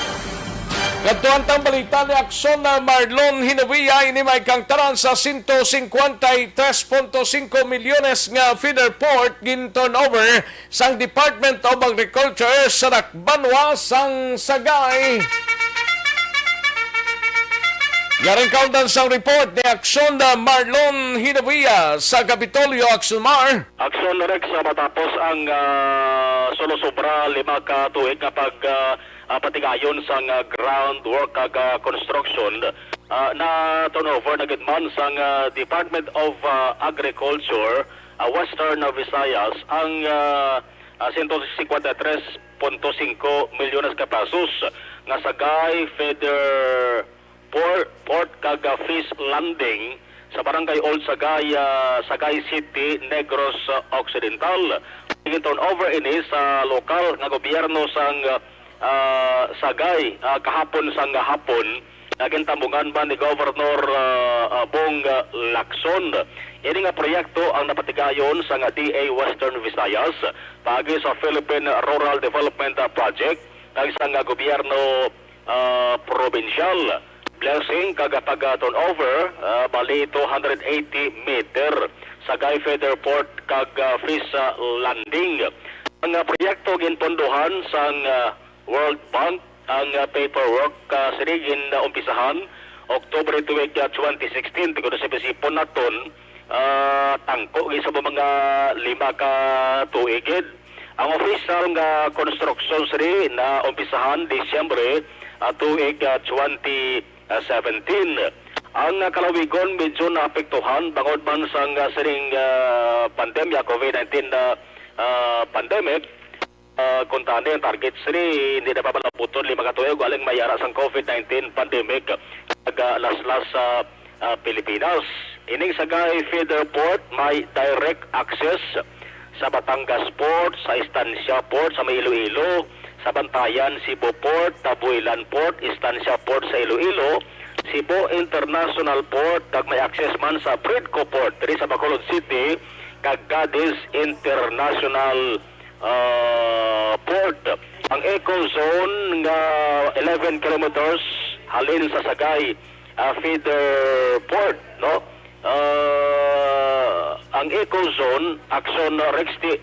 Kadtuan tang balita ni Aksyon na Marlon Hinawiya ini may kangtaran sa 153.5 milyones nga feeder port gin turnover sang Department of Agriculture sa Nakbanwa sang Sagay. Yaring kauntan sa report ni Aksyon na Marlon Hinawiya sa Kapitolyo, Aksyon Mar. Aksyon Rex matapos ang solo-sobra 5 ka tuig kapag patigayon sang groundwork kag construction na turnover na gidman sang Department of Agriculture Western Visayas ang 153.5 milyones ka pesos nga sagay feeder port kag fish landing sa barangay Old Sagay, Sagay City, Negros Occidental. Tingin turnover ini sa lokal nga gobyerno sang Sagay kahapon sang hapon naging tambungan ba ni Governor Bong Lacson. Ini nga proyekto ang napatigayon sa DA Western Visayas pagi sa Philippine Rural Development Project kag sa gobyerno provincial. Blessing kagapag turnover bali 280 meter Sagay Feeder Port kag fish landing. Ang proyekto ginpondohan sang World Bank ang paperwork sinigin na umpisahan Oktubre 2016 tigod sa pisipon naton tangko sa mga 5 ka tuigid. Ang official nga construction siri na umpisahan Disyembre tuig 2017. Ang kalawigon medyo naapektuhan bangod man sang siring pandemya COVID-19 pandemic. Kuntani ang target siri hindi na papalaputon 5 ka tuig aling mayara sang COVID-19 pandemic laslas sa Pilipinas. Ining Sagay Feeder Port may direct access sa Batangas Port, sa Estancia Port sa Iloilo, sa Bantayan, Cebu Port, Tabuilan Port, Estancia Port sa Iloilo, Cebu International Port, kag may access man sa Bridco Port, diri sa Bacolod City, kag Cadiz International Port. Ang Eco Zone nga 11 kilometers halin sa Sagay Feeder Port, no? Ang Eco Zone, Aksyon Rexti,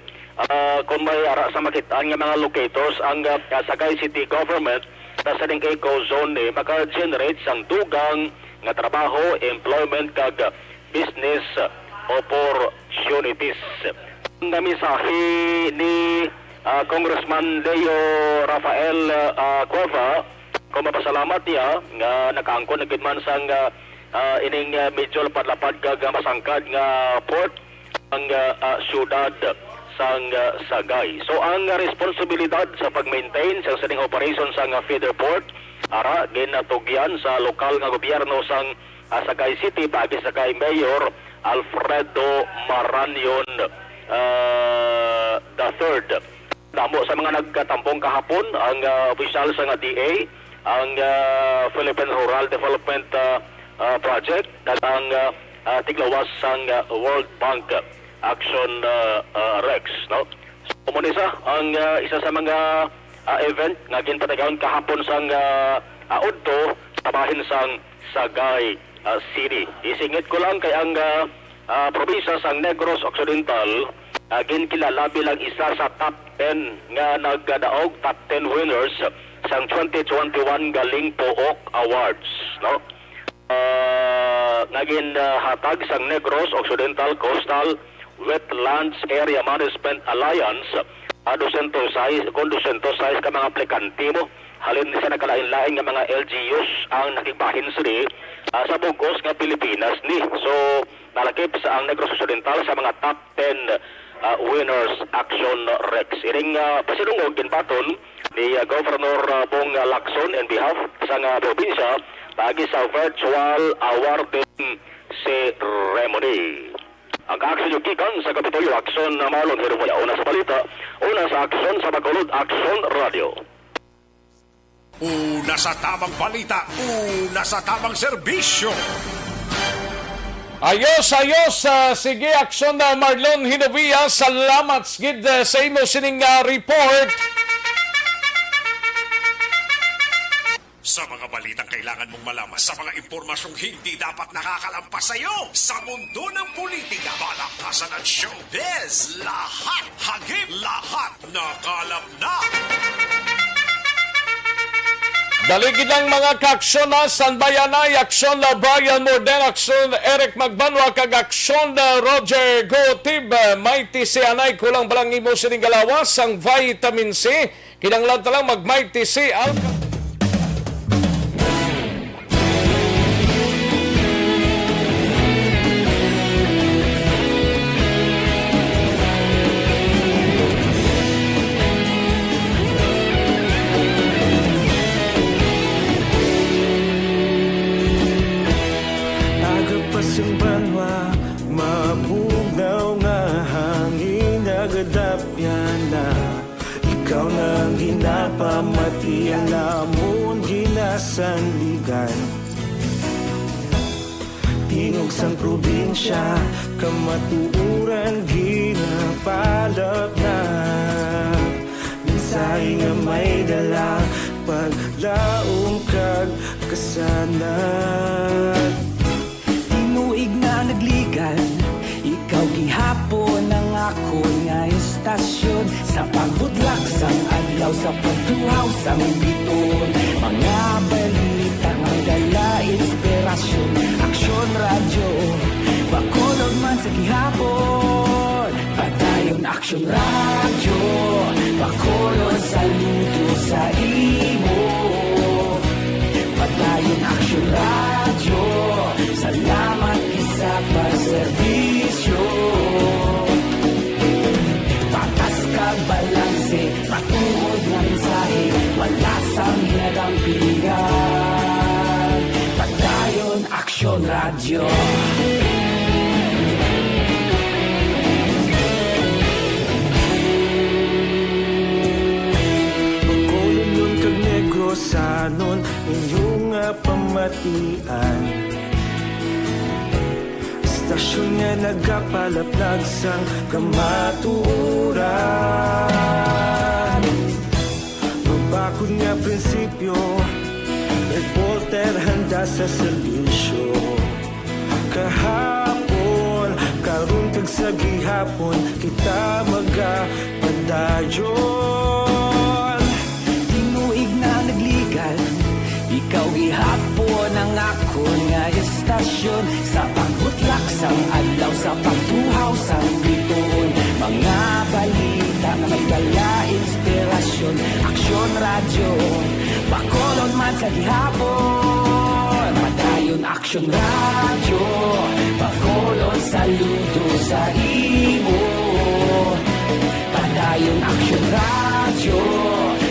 kung may ara sa makitaan nga mga locators, ang Sagay City Government na sa ning Eco Zone maka-generate sang dugang nga trabaho, employment kag business opportunities. Ang mensahe ni Congressman Leo Rafael Cueva, kung mapasalamat niya nga nakaangkon na gidman sang ining medyo lapad-lapad kag masangkad nga port ang syudad sang Sagay. So ang responsibilidad sa pag-maintain sa sining operation sang feeder port ara ginatugyan sa lokal nga gobyerno sang Sagay City pagi sa kay Mayor Alfredo Maranyon III. Damo sa mga nagkatampong kahapon ang opisyal sa nga DA, ang Philippine Rural Development Project at ang tiglawas sang World Bank Aksyon Rex, no? So, kumunisa ang isa sa mga event nga ginpatagawon kahapon sang Udto sa bahin sang Sagay City. Isingit ko lang kay ang probinsya sang Negros Occidental ginkilala bilang isa sa top 10 nga nagdaog top 10 winners sang 2021 Galing Pook Awards, no? Naging hatag sang Negros Occidental Coastal Wetlands Area Management Alliance 206 ka mga aplikante mo. Halin sa nakalain-lain nga mga LGUs ang nakipahin siri sa bugos nga Pilipinas ni. So, nalakip sa ang Negros Occidental sa mga top 10 winners Aksyon Rex. Iring pasilungog ginpaton ni Governor Bong Lacson in behalf sa probinsya bagi sa virtual awarding ceremony. Ang aksyon yung kikan sa Kapitolyo, Aksyon na Marlon Hirumoya. Una sa balita, una sa aksyon sa Bacolod, Aksyon Radio. Una sa tamang balita, una sa tamang serbisyo. Ayos, sige, aksyon na Marlon Hinovia. Salamat gid sa imo sining report. Sa mga balitang kailangan mong malaman, sa mga impormasyong hindi dapat nakakalampas sa iyo, sa mundo ng politika, balakasan at showbiz, lahat, hagip, lahat, nakalap na. Daligid ang mga kaaksyon na San Bayanay, aksyon na Brian Morden, aksyon Eric Magbanwa, kag aksyon na Roger Gotib. Mighty si Anay, kulang balang imo sining galawas, ang vitamin C. Kinanglan talang mag-Mighty C. Ikaw nang ginapamati, alamon ginasanligan. Tingog sang probinsya, kamatuuran ginapalap na. Minsay nga may dala, paglaong kag kasanat. Tinuig na nagligan, ikaw gihapon ang ako nga istasyon. Sa pagbudlak sang adlaw, sa pagtuhaw sang biton. Mga balita, mga dala, inspirasyon. Aksyon radyo, Bacolod man sa gihapon. Padayon Aksyon radyo, Bacolod saludo sa imo. Padayon Aksyon radyo, salamat isa pagserbisyo. Patas kag balanse, patuod nga mensahe, wala sang ginadang pilihan. Padayon Aksyon radyo. Bacolod nun kag Negrosanon, inyong pamatian. Istasyon nga nagkapalaplag sang kamatuuran. Mabakod nga prinsipyo, reporter handa sa serbisyo. Kahapon, karon kag sa gihapon, kita magapadayon. Tinuig na nagligan, ikaw gihapon ang ako nga istasyon. Sa pagbutlak sang adlaw, sa pagtuhaw sang biton. Mga balita na may dala, inspirasyon. Aksyon radyo, Bacolod man sa gihapon. Padayon Aksyon radyo, Bacolod saludo sa imo. Padayon Aksyon radyo,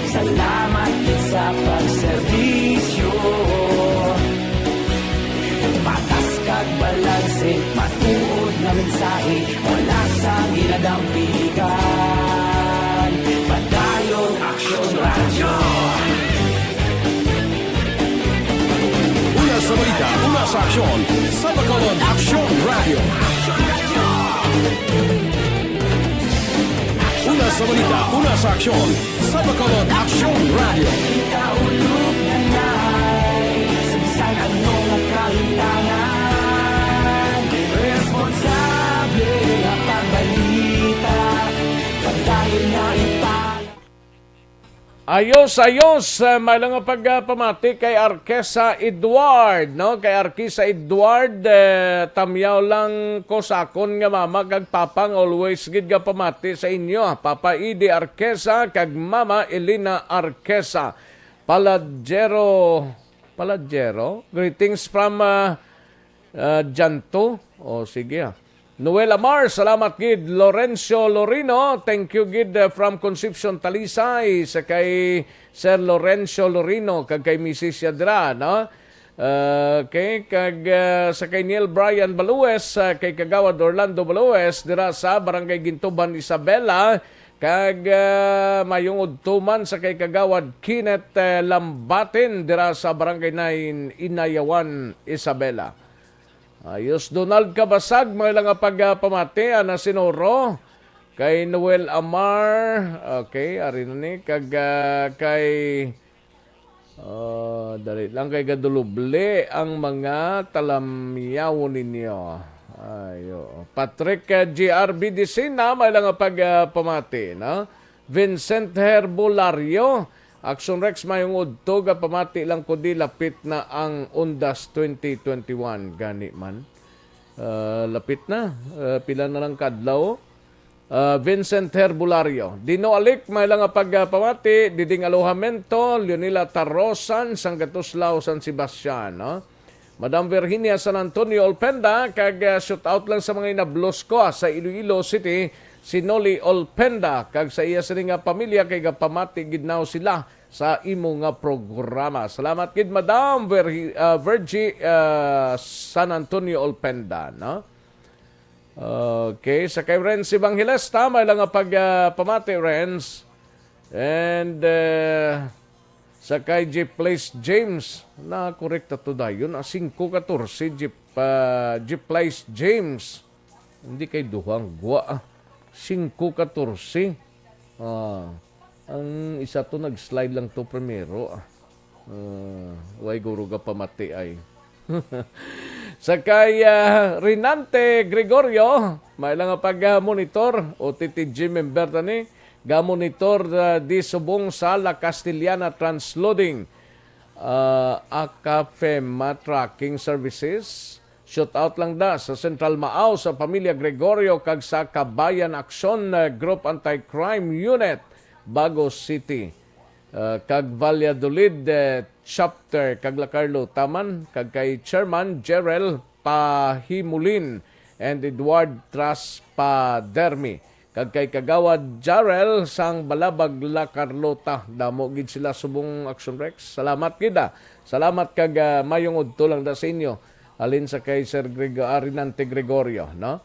salamat sa pagserbisyo. Patas kag balanse, matuod na mensahe, wala sa ginadang piligan. Padayon Aksyon radyo. Una sa balita, una sa aksyon, sa Bacolod Aksyon Radio. Aksyon radyo. sa balita, una sa aksyon, sa Bacolod Aksyon Radio. Kaulog na na'y Sabisan anong nakahintangan Responsable na pagbalita Pagdahil na Ayos, may lang pagpamati kay Arkesa Edward, no? Kay Arkesa Edward, tamyaw lang ko sakon nga mama kag papang always gid nga pamati sa inyo. Papa Idi Arkesa kag Mama Elena Arkesa. Palagero, greetings from Janto. O sige Noel Amar, salamat gid. Lorenzo Lorino, thank you gid from Concepcion Talisay sa kay Sir Lorenzo Lorino kag kay Mrs. Yadra, no? Okay, kag sa kay Neil Brian Balues, kay Kagawad Orlando Balues dira sa Barangay Gintuban Isabela, kag mayong udtuman sa kay Kagawad Kenneth Lambatin dira sa Barangay 9 Inayawan Isabela. Ayos, Donald Kabasag, may lang pagpamati, na sinuro, kay Noel Amar, okay, ari na ni, kay, dali lang, kay Gaduluble, ang mga talamyaw ninyo. Ayo. Patrick GRB Disina, may lang pagpamati, no? Vincent Herbolario, Aksyon Rex mayong udto ga pamati lang ko di lapit na ang Undas 2021 gani man. Lapit na pila na lang kadlaw. Vincent Herbolario. Dino Alik may lang pagpamati Diding Alohamento, Leonila Tarrosan, Sanggatuslao, San Sebastian, no? Madam Virginia San Antonio Olpenda kag shout out lang sa mga inablos ko sa Iloilo City. Si Noli Olpenda kag sa iya sa nga pamilya kay gapamati gidnaw sila sa imo nga programa. Salamat gid Madam Virgie San Antonio Olpenda, no? Okay, sa kay Renz Evangelista may lang nga pagpamati Renz. And sa kay Jeep Place James na korrekta to dayon 514 Jeep Place James. Hindi kay duhang gwa 514. Ang isa to nag-slide lang to primero. Way guro ga pamati ay. Sa kay Rinante Gregorio, may lang pag-monitor o TTG member tani, ga-monitor di subong sa La Castellana Transloading Acafema Tracking Services. Shout out lang da sa Central Maaw sa Pamilya Gregorio kag sa Kabayan Aksyon Group Anti-Crime Unit Bagos City. Kag Valladolid Chapter kag La Carlo Taman kag kay Chairman Jerel Pahimulin and Edward Traspadermi kag kay Kagawad Jarel sang Balabag La Carlota. Damo gid sila subong Action Rex. Salamat gid. Salamat kag mayong udto lang da sa inyo. Alin sa kay Sir Arinante Gregorio, no?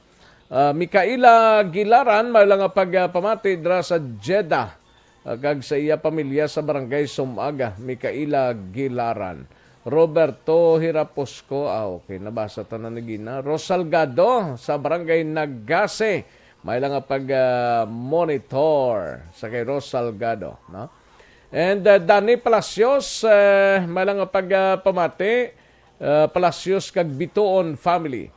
Mikaela Gilaran may lang pagpamati dra sa Jeddah kag sa iya pamilya sa Barangay Sumaga. Mikaela Gilaran. Roberto Hiraposco, okay, nabasa tanan ni Gina. Rosalgado sa Barangay Nagase. May lang pag-monitor sa kay Rosalgado, no? And Danny Palacios, may lang pagpamati Palacios kag Bitoon family.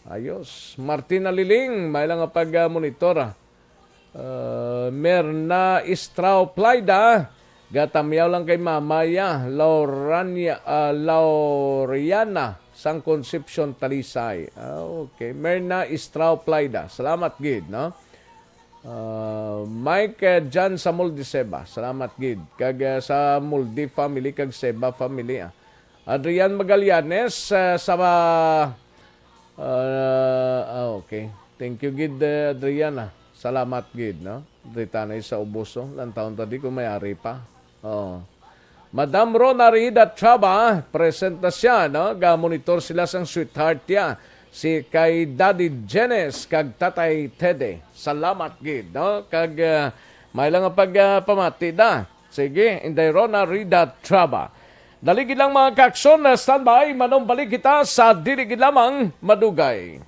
Ayos. Martina Liling, may lang pag-monitor. Merna Istrao Playda, gatamyaw lang kay Mamaya Lauriana sang Concepcion Talisay. Okay. Merna Istrao Playda. Salamat gid, no? Mike Jan sa Muldi Seba. Salamat gid. Kag sa Muldi family kag Seba family. Adrian Magallanes sa okay. Thank you gid Adriana. Salamat gid, no? Dritanay sa ubuso lang taon tadi ko may-ari pa. Madam Rona Rida Traba, present na siya, no? Ga-monitor sila sang sweetheart niya. Si kay Daddy Jenes kag Tatay Tede. Salamat gid, no? Kag may lang pagpamati da. Sige, Inday Rona Rida Traba. Daligid lang mga kaksyon na standby, manong balik kita sa diligid lamang madugay.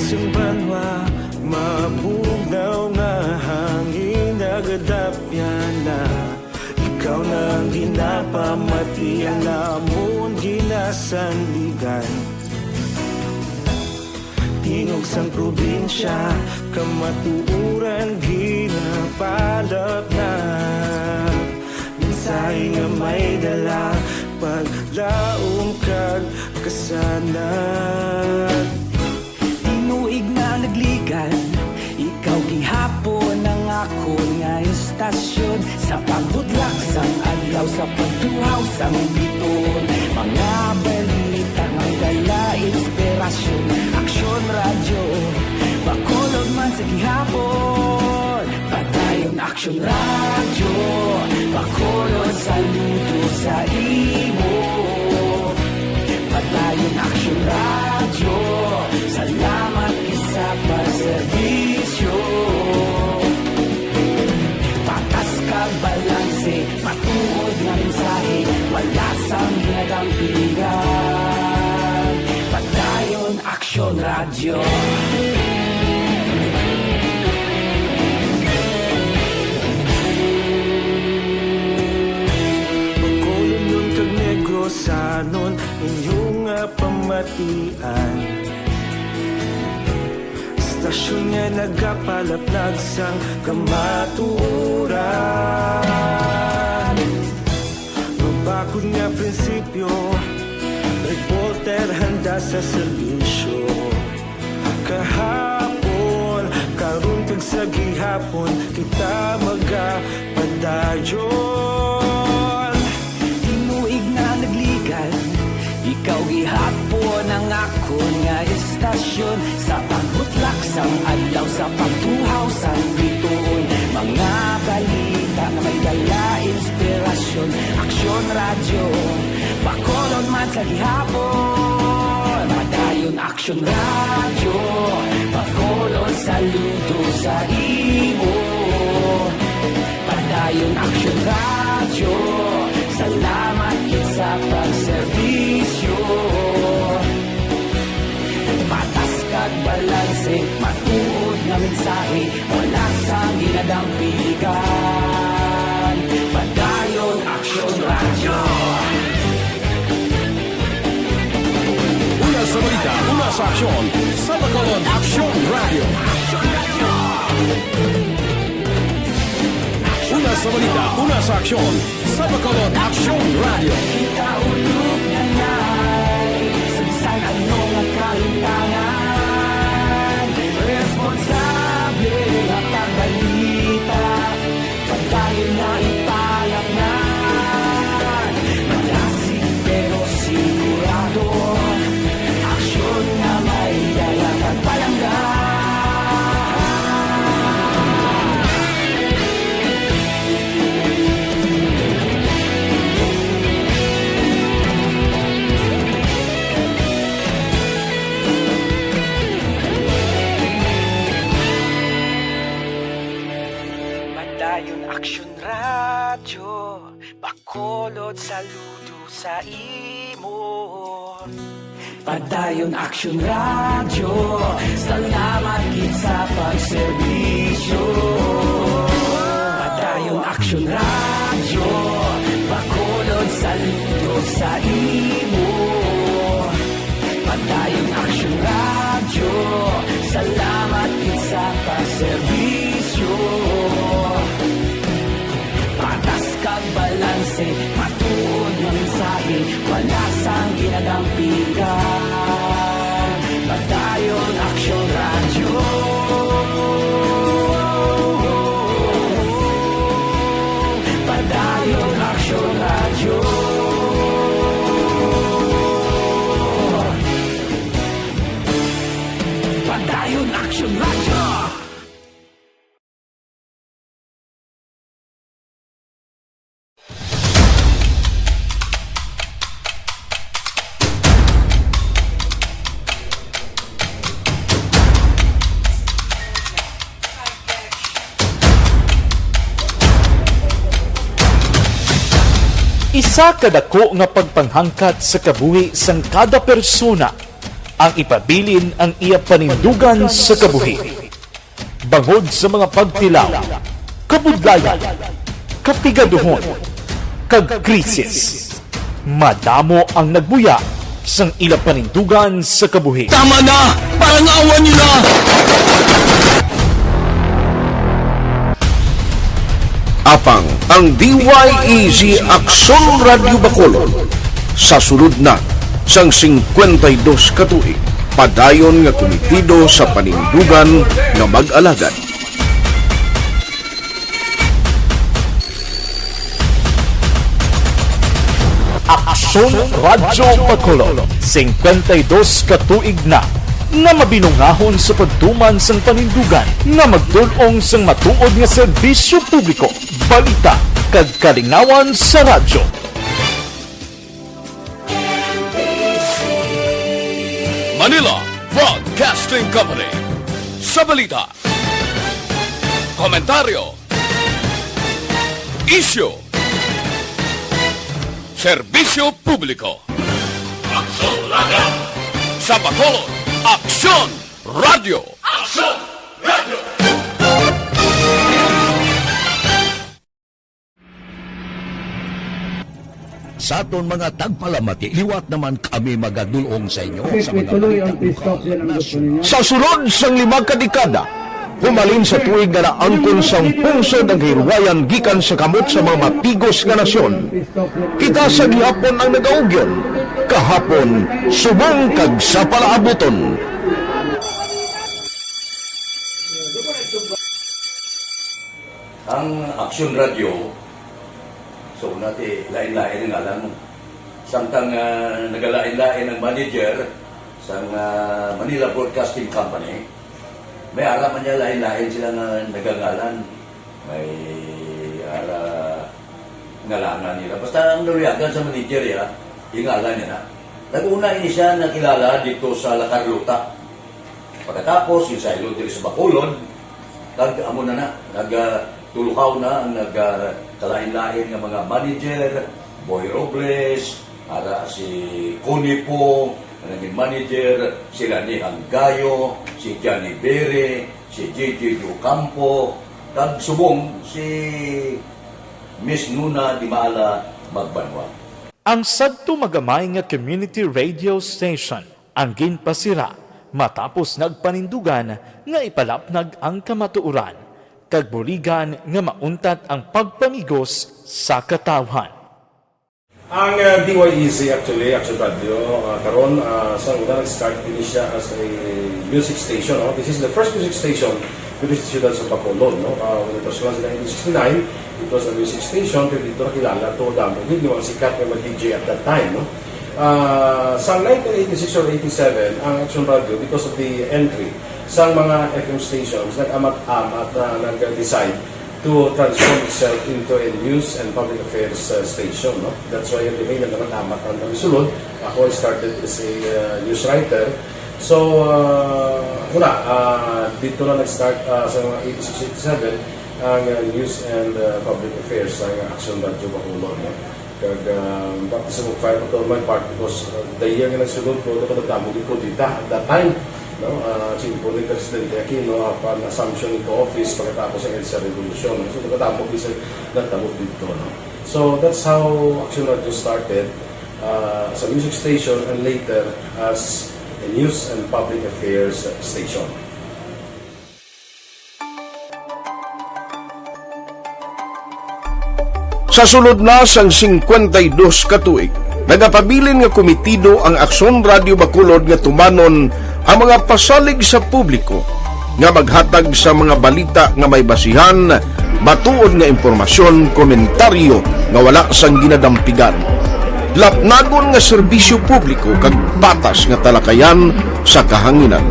sang banwa, mabugnaw nga hangin nagadapyan na. Ikaw nang ginapamatian namon ginasandigan. Tingog sang probinsya, kamatuuran ginapalap na. Minsay nga may dala, paglaom kag kasanan. Tinuig na nagligan, ikaw gihapon ang ako nga istasyon. Sa pagbudlak sang adlaw, sa pagtuhaw sang biton. Mga balita nga dala inspirasyon. Aksyon radyo, bakolod man sa gihapon. Padayon Aksyon radyo, bakolod saludo sa imo. Padayon Aksyon radyo, salamat sa pagserbisyo. Patas kag balanse, matuod nga mensahe, wala sang ginadampigan. Padayon Aksyon radyo. Bakolod nun kag Negrosanon, inyong nga pamatian. Stasyon nga nagapalaplag sang kamatuuran. Mabakod nga prinsipyo, reporter handa sa serbisyo. Kahapon, karon kag sa gihapon, kita magapadayon. Tinuig na nagligan, ikaw gihapon ang ako nga istasyon. Sa pagbutlak sang adlaw, sa pagtuhaw sang biton. Mga balita na may dala inspirasyon. Aksyon radyo, bakolod man sa gihapon. Padayon Aksyon radyo, bakolod saludo sa imo. Padayon Aksyon radyo, salamat sa pagserbisyo. Patas kag balanse, matuod nga mensahe, wala sang ginadampigan. Padayon Aksyon radyo. Una sa balita, una sa aksyon, sa Bacolod Aksyon Radio. Una sa balita, una sa aksyon, sa Bacolod Aksyon Radio. Kita ulog na na'y sansan anong ang kahintangan. Responsable at pagbalita, pagdayon na ipalak na. Malasig pero sigurado, aksyon na may dala at palangga. Padayon Aksyon radyo, bakolod saludo sa imo. Padayon Aksyon radyo, salamat gid sa pagserbisyo. Padayon Aksyon radyo, bakolod saludo sa imo. Padayon Aksyon radyo, salamat gid sa pagserbisyo. Patas kag balanse, matuod nga mensahe, wala sang ginadampigan. Padayon Aksyon radyo. Padayon Aksyon radyo. Padayon Aksyon radyo. Isa kadako nga pagpanghangkat sa kabuhi sang kada persona ang ipabilin ang iya panindugan sa kabuhi. Bangod sa mga pagtilaw, kabudlayan, kapigaduhon, kag krisis, madamo ang nagbuya sang ila panindugan sa kabuhi. Tama na! Parang awan nyo na! Apang ang DYEZ Aksyon Radio Bacolod sa sulod na sang 52 katuig padayon nga komitido sa panindugan nga mag-alagad. Aksyon Radio Bacolod 52 katuig na nga mabinungahon sa pagtuman sang panindugan nga magdulong sang matuod nga serbisyo publiko, balita kag kalinawan sa radyo. Manila Broadcasting Company sa balita, komentaryo, isyu, serbisyo publiko. Aksyon Radio! Sa Bacolod, Aksyon Radio! Aksyon Radio! Sa aton mga tagpalamati, liwat naman kami magadulong sa inyo sa mga Sa sulod sang 5 kadekada, humalin sa tuig nga naangkon sang pungsod ang hirwayan gikan sa kamot sa mga mapigos nga nasyon. Kita sa gihapon ang nagaugyon, kahapon subong kag sa palaabuton. Ang Aksyon Radio, so natin lain-lain ang alam mo. Samtang nagalain-lain ang manager sa Manila Broadcasting Company, may araman niya lain-lain sila na nagangalan. May ngalangan nila. Basta ang naluyagan sa manager ya, ingalan niya na. Nag-una ini siya nakilala dito sa La Carlota. Pagkatapos, yung sa dito sa Bacolod, amo na nagtulukaw na ang nagkalain-lain ng mga manager, Boy Robles, si Connie po, naging manager, si Rani Hanggayo, si Johnny Bere, si JJ Ducampo, kag subong si Miss Nuna Dimala Magbanwa. Ang sadto magamay nga community radio station ang ginpasira matapos nagpanindugan nga ipalapnag ang kamatuoran kag buligan nga mauntat ang pagpamigos sa katawhan. Ang DYEZ actually, Aksyon Radio, karon sa una nag-start din siya as a music station. This is the first music station with the Ciudad sa Bacolod. When it was launched in 1969, it was a music station, pero dito nakilala to damo. Hindi mga sikat na mag-DJ at that time. Sa 1986 or 87, ang Aksyon Radio, because of the entry sa mga FM stations, nag-amat-amat na nag-decide to transform itself into a news and public affairs station. That's why yung remain na naman-amat ang sulod. Ako started as a news writer. So, dito na nag-start sa mga 86-87 ang news and public affairs sa Aksyon Radio Bacolod. Kag baptism of fire to my part because the year nga nagsulod ko, nagdamo ko dito at that time. Simple ni Presidente Aquino upon assumption into office pagkatapos ng EDSA Revolution. So, nagdamo isa nagdamo dito. So, that's how Aksyon Radio started as a music station and later as a news and public affairs station. Sa sulod na sang 52 katuig, nagapabilin nga komitido ang Aksyon Radio Bacolod nga tumanon ang mga pasalig sa publiko nga maghatag sa mga balita nga may basihan, matuod nga impormasyon, komentaryo nga wala sang ginadampigan. Lapnagon nga serbisyo publiko kag patas nga talakayan sa kahanginan.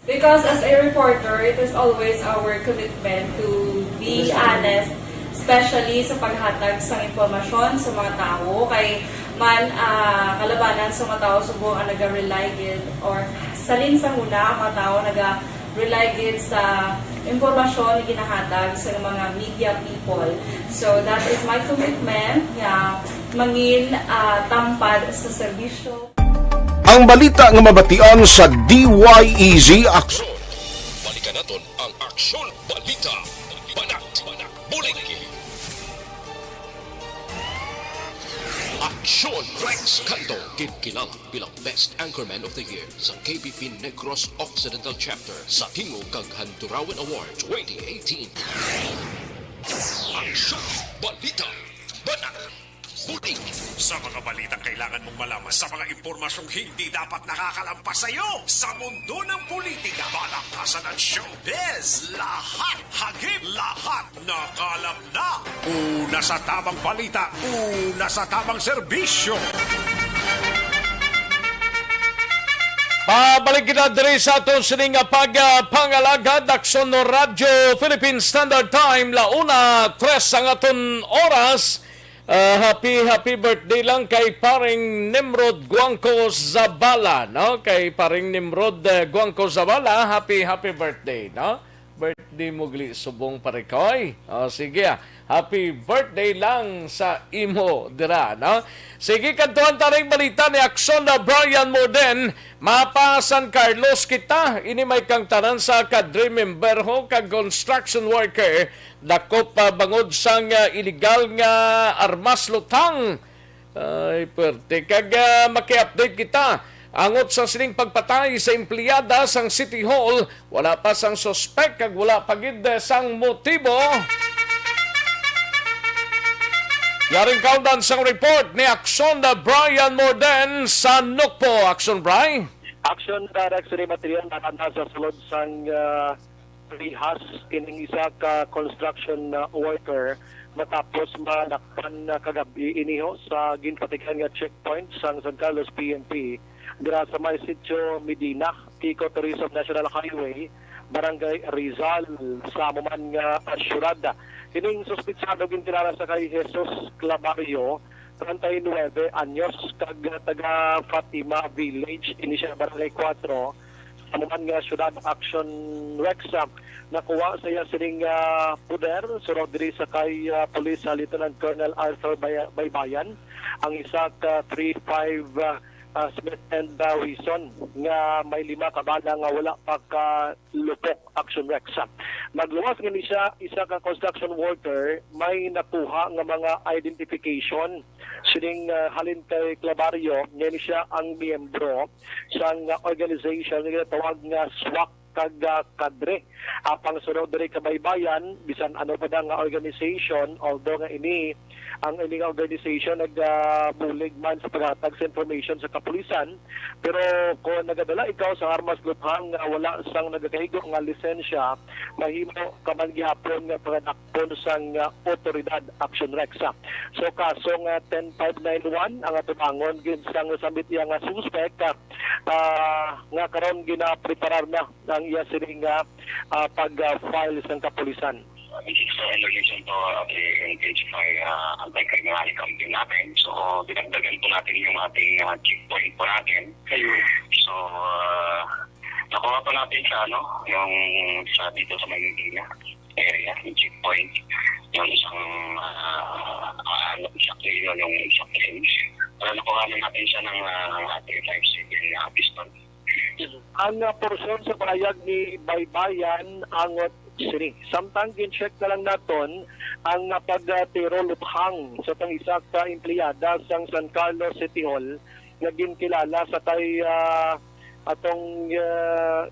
Because as a reporter, it is always our commitment to be honest, especially sa paghatag sa impormasyon sa mga tao kay man kalabanan sa mga tao subo ang naga-rely gid or salin sa huna ang mga tao naga-rely gid sa impormasyon na ginahatag sa mga media people. So that is my commitment nga mangin tampad sa serbisyo. ang balita nga mabatian sa DYEZ Aksyon. Balikan naton ang Aksyon Balita. Banat, Bulig. Aksyon Rex Cantong, kilala bilang Best Anchorman of the Year sa KBP Negros Occidental Chapter sa Tingog kag Handurawan Award 2018. Aksyon Balita. Banat, Bulig. Sa mga balitang kailangan mong malaman, sa mga impormasyong hindi dapat nakakalampas sa iyo, sa mundo ng politika, balakasan ng showbiz, lahat hagip, lahat nakalap na. Una sa tamang balita, una sa tamang serbisyo. Pabalik kita diri sa aton sining pagpangalagad Aksyon no Radyo Philippine Standard Time launa 3 ang aton oras. Happy birthday lang kay paring Nimrod Guangco Zabala, no? Kay paring Nimrod Guangco Zabala, happy birthday, no? Birthday mo gli subong parikoy. Sige, happy birthday lang sa imo dira, no? Sige, kantuhan taring balita ni Aksyon na Brian Morden, mapa San Carlos kita, ini may kang tanan sa kadre member ho kag construction worker, dakop bangod sang illegal nga armas lutang. Ay, perte. Kag maki-update kita, angot sa sining pagpatay sa empleyada sang City Hall, wala pa sang suspect kag wala pagid sang motibo. Yaring kaundan sang report ni Aksyon na Brian Morden sa Nukpo. Aksyon, Brian? Aksyon na actually material na kanta sa sulod sang rehas kining isa ka construction worker matapos manakpan kagabi iniho sa ginpatikan nga checkpoint sang San Carlos PNP dira sa may sitio Medina, Pico Tourism National Highway, Barangay Rizal sa amuman nga syudad. Kining suspitsado gintilala sa kay Jesus Clavario, 39 anyos, kag taga Fatima Village, ini siya Barangay 4, sa amuman nga syudad. Action Rexa nakuha sa iya sining puder sunod diri sa kay Police Lieutenant Colonel Arthur Baybayan, ang isa ka 35 Smith and Wilson nga may 5 kabala nga wala pa ka lupok. Action Rexa magluwas nga siya isa ka construction worker, may nakuha nga mga identification sining halin kay Clavario nga siya ang miyembro sang organization nga tawag nga SWAC kag kadre. Apang sunod diri kabaybayan bisan ano pa nga organization, although nga ini ang ining organization nagbulig man sa paghatag sa information sa kapulisan, pero kung nagadala ikaw sa armas luthang nga wala sang nagakahigo nga lisensya, mahimo ka man gihapon nga pagdakpon sang otoridad. Action Rexa. So kasong 10591 ang atubangon gid sang sabit iya nga suspect nga karon ginapreparar na ang iya sining pag-file sang kapulisan. So, information to engage by anti-criminality campaign natin. So, dinagdagan po natin yung ating checkpoint po natin. So, nakuha po natin sa yung sa dito sa Manila area, yung checkpoint, yung isang yung isang range. Nakuha na natin siya ng ating 5-7 pistol. Ang porsyon sa pahayag ni Baybayan angot sini. Samtang gin-check na lang naton ang pagtiro luthang sa tang isa ka empleyada sang San Carlos City Hall nga ginkilala sa kay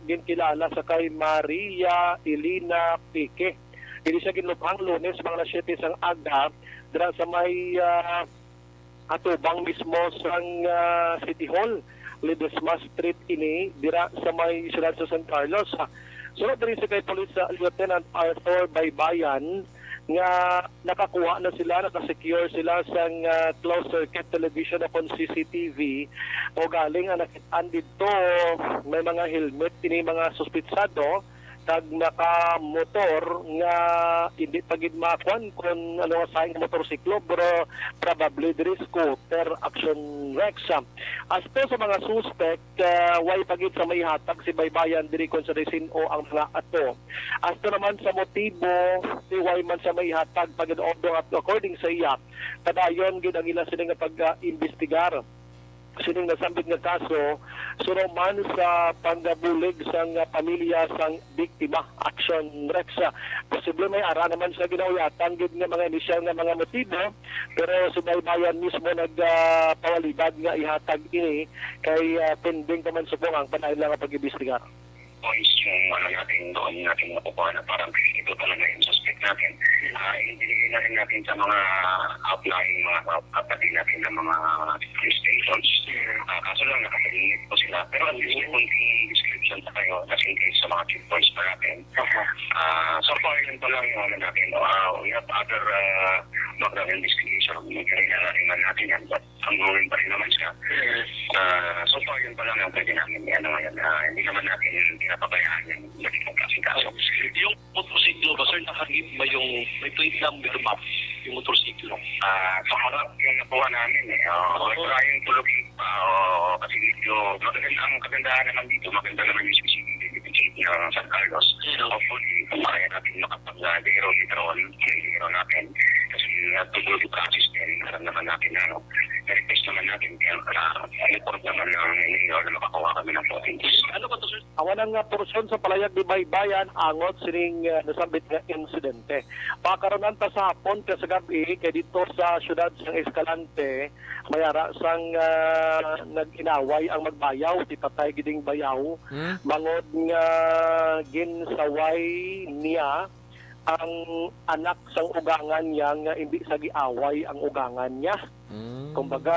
ginkilala sa kay Maria Elena Pique. Dili siya ginluthang Lunes mga 7 sang aga dira sa may atubang mismo sang City Hall, Ledesma Street ini dira sa may siyudad sa San Carlos. Sunod rin sa kay Police Lieutenant Arthur Baybayan nga nakakuha na sila, nakasecure sila sa closed circuit television upon CCTV o galing ang nakitaan dito may mga helmet ini mga suspitsado kag naka-motor nga hindi pagid makon kung ano sa motorsiklo pero probably diri scooter. Action Rexa. As to sa mga suspect, way pagid sa may hatag si Baybayan diri kon sa resin o ang mga ato. As to naman sa motibo, si way man sa may hatag pagid odo at according sa iya, kadayon gid ang ila sila nga pag-imbestigar. sining nasambit nga kaso suroman sa pangbulig sang pamilya sang biktima. Aksyon Rex. Posible may ara naman sa ginawatan gid nga mga inisyal nga mga motibo, pero subaybayan mismo nagpawalibad nga ihatag ini kay pending pa man subong ang panailang pag-imbestigar. Points yung natin doon natin makukuha na parang ito talaga yung suspect natin. Ibigay na rin natin sa mga outlying mga kapatid natin ng mga police stations. Kaso lang nakakalinig po sila. Pero at least may konting description sa kayo just in case sa mga checkpoints pa natin. So far yun pa lang yung natin. We have other background investigation. Magkakaroon na natin yan. But ongoing pa rin naman siya. So far yun pa lang yung pwede namin. Hindi naman natin pinapabayaan yung magiging klaseng kaso. Yung motorsiklo ba, sir, nakahit ba yung may plate number map yung motorsiklo? Sa harap yung nakuha namin trying to look kasi medyo ang kagandahan naman dito, maganda naman yung CCTV ng San Carlos. Hopefully, kaya natin makapag-lero later on, lero natin kasi tuloy yung process din, alam naman natin na na-request naman natin report naman ng mayor na makakuha kami ng footage. Ano ba ito, sir? Awan nga porsyon sa palayag di Baybayan angot sining nasambit nga insidente. Pakaronan ta sa hapon sa gabi kay dito sa syudad sang Escalante mayara sang nag-inaway ang magbayaw ti Tatay Giding Bayaw. Mangod nga ginsaway niya ang anak sang ugangan niya nga hindi sa giaway ang ugangan niya. Kumbaga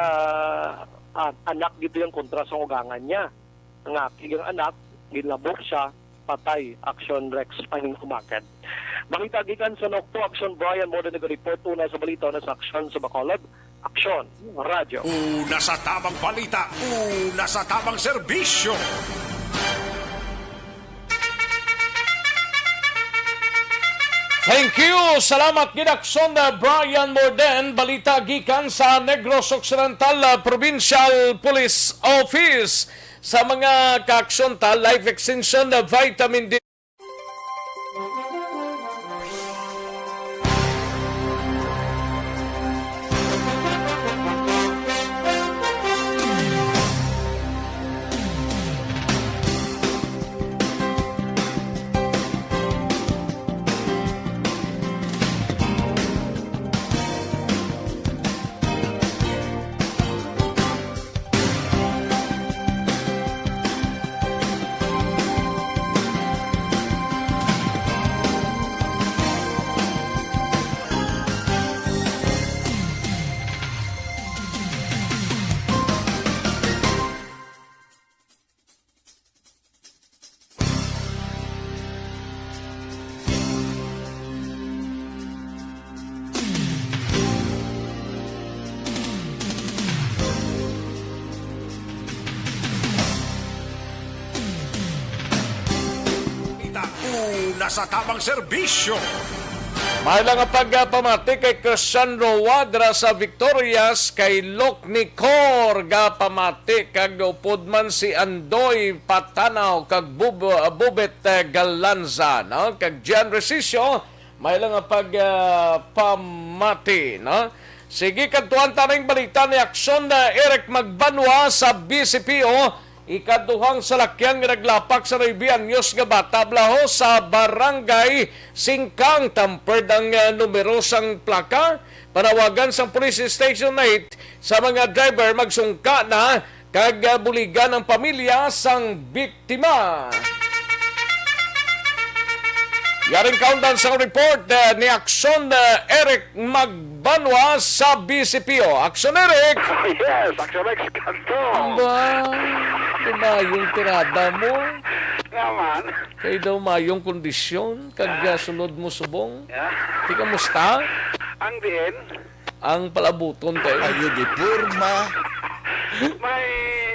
anak dito yung kontra sa ugangan niya. Ang aking anak ginlabok siya, patay. Aksyon Rex ang humakad. Balita gikan sa Nokto, Aksyon Brian mo na nag-report una sa balita na sa Aksyon sa Bacolod. Aksyon, Radyo. Una sa tamang balita, una sa tamang serbisyo. Thank you! Salamat Ginaksyon na Brian Morden, balita gikan sa Negros Occidental Provincial Police Office. Sa mga kaaksyon ta, life extension na vitamin D. Una sa tamang serbisyo. May lang nga pagpamati kay Christian Rowadra sa Victorias, kay Lok Nicor gapamati kag upod man si Andoy Patanaw kag Bubet Galanza, no? Kag Gian Resisio may lang nga pagpamati, no? Sige, kantuan taring balita ni Aksyon na Eric Magbanwa sa BCPO. Ikaduhang salakyang naglapak sa Raybian News nga bata blaho sa barangay Singkang, tampered ang numerosang plaka. Panawagan sa Police Station 8 sa mga driver magsungka na kag buligan ang pamilya sang biktima. Yaring countdown sa report ni Aksyon Eric Magbanwa sa BCPO. Aksyon Eric! Yes, Aksyon Rex, Cantong. Ba, mayong tirada mo. Naman. Kaya daw mayong kondisyon, kag sulod mo subong. Yeah. Di kamusta? Ang din. Ang palabuton tayo. Ayo di purma. May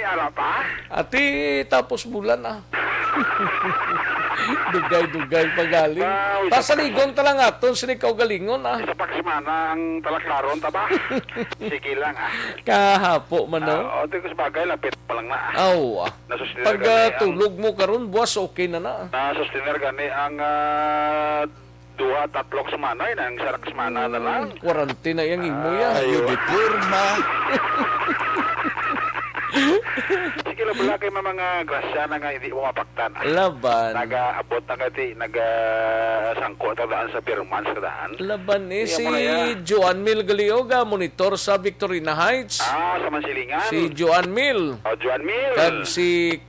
ano pa? Ati, tapos bulan ah. Dugay-dugay pagaling. Tasaligon talang aton, sinikaw galingon ah. Sa pagsimana ang talakaron, taba? Sige lang ah. Kahapo man no? O, di ko sabagay, lapit pa lang na. Aw ah. Nasustinir Pag tulog mo karon buwas, okay na na. Nasustinir gani ang 2-3 semana, ang sarak semana na lang. Quarantine na yung imo yan. Ayo di purma. Sige lang pala kay mga grasya na nga hindi mapaktan. Laban. Nag-abot na kati, nag-sangko tadaan sa Birman sa daan. Laban Iya si mo na yan. Joan Mil Galioga, monitor sa Victorina Heights. Sa Mansilingan. Si Joan Mil. Joan Mil. Kag si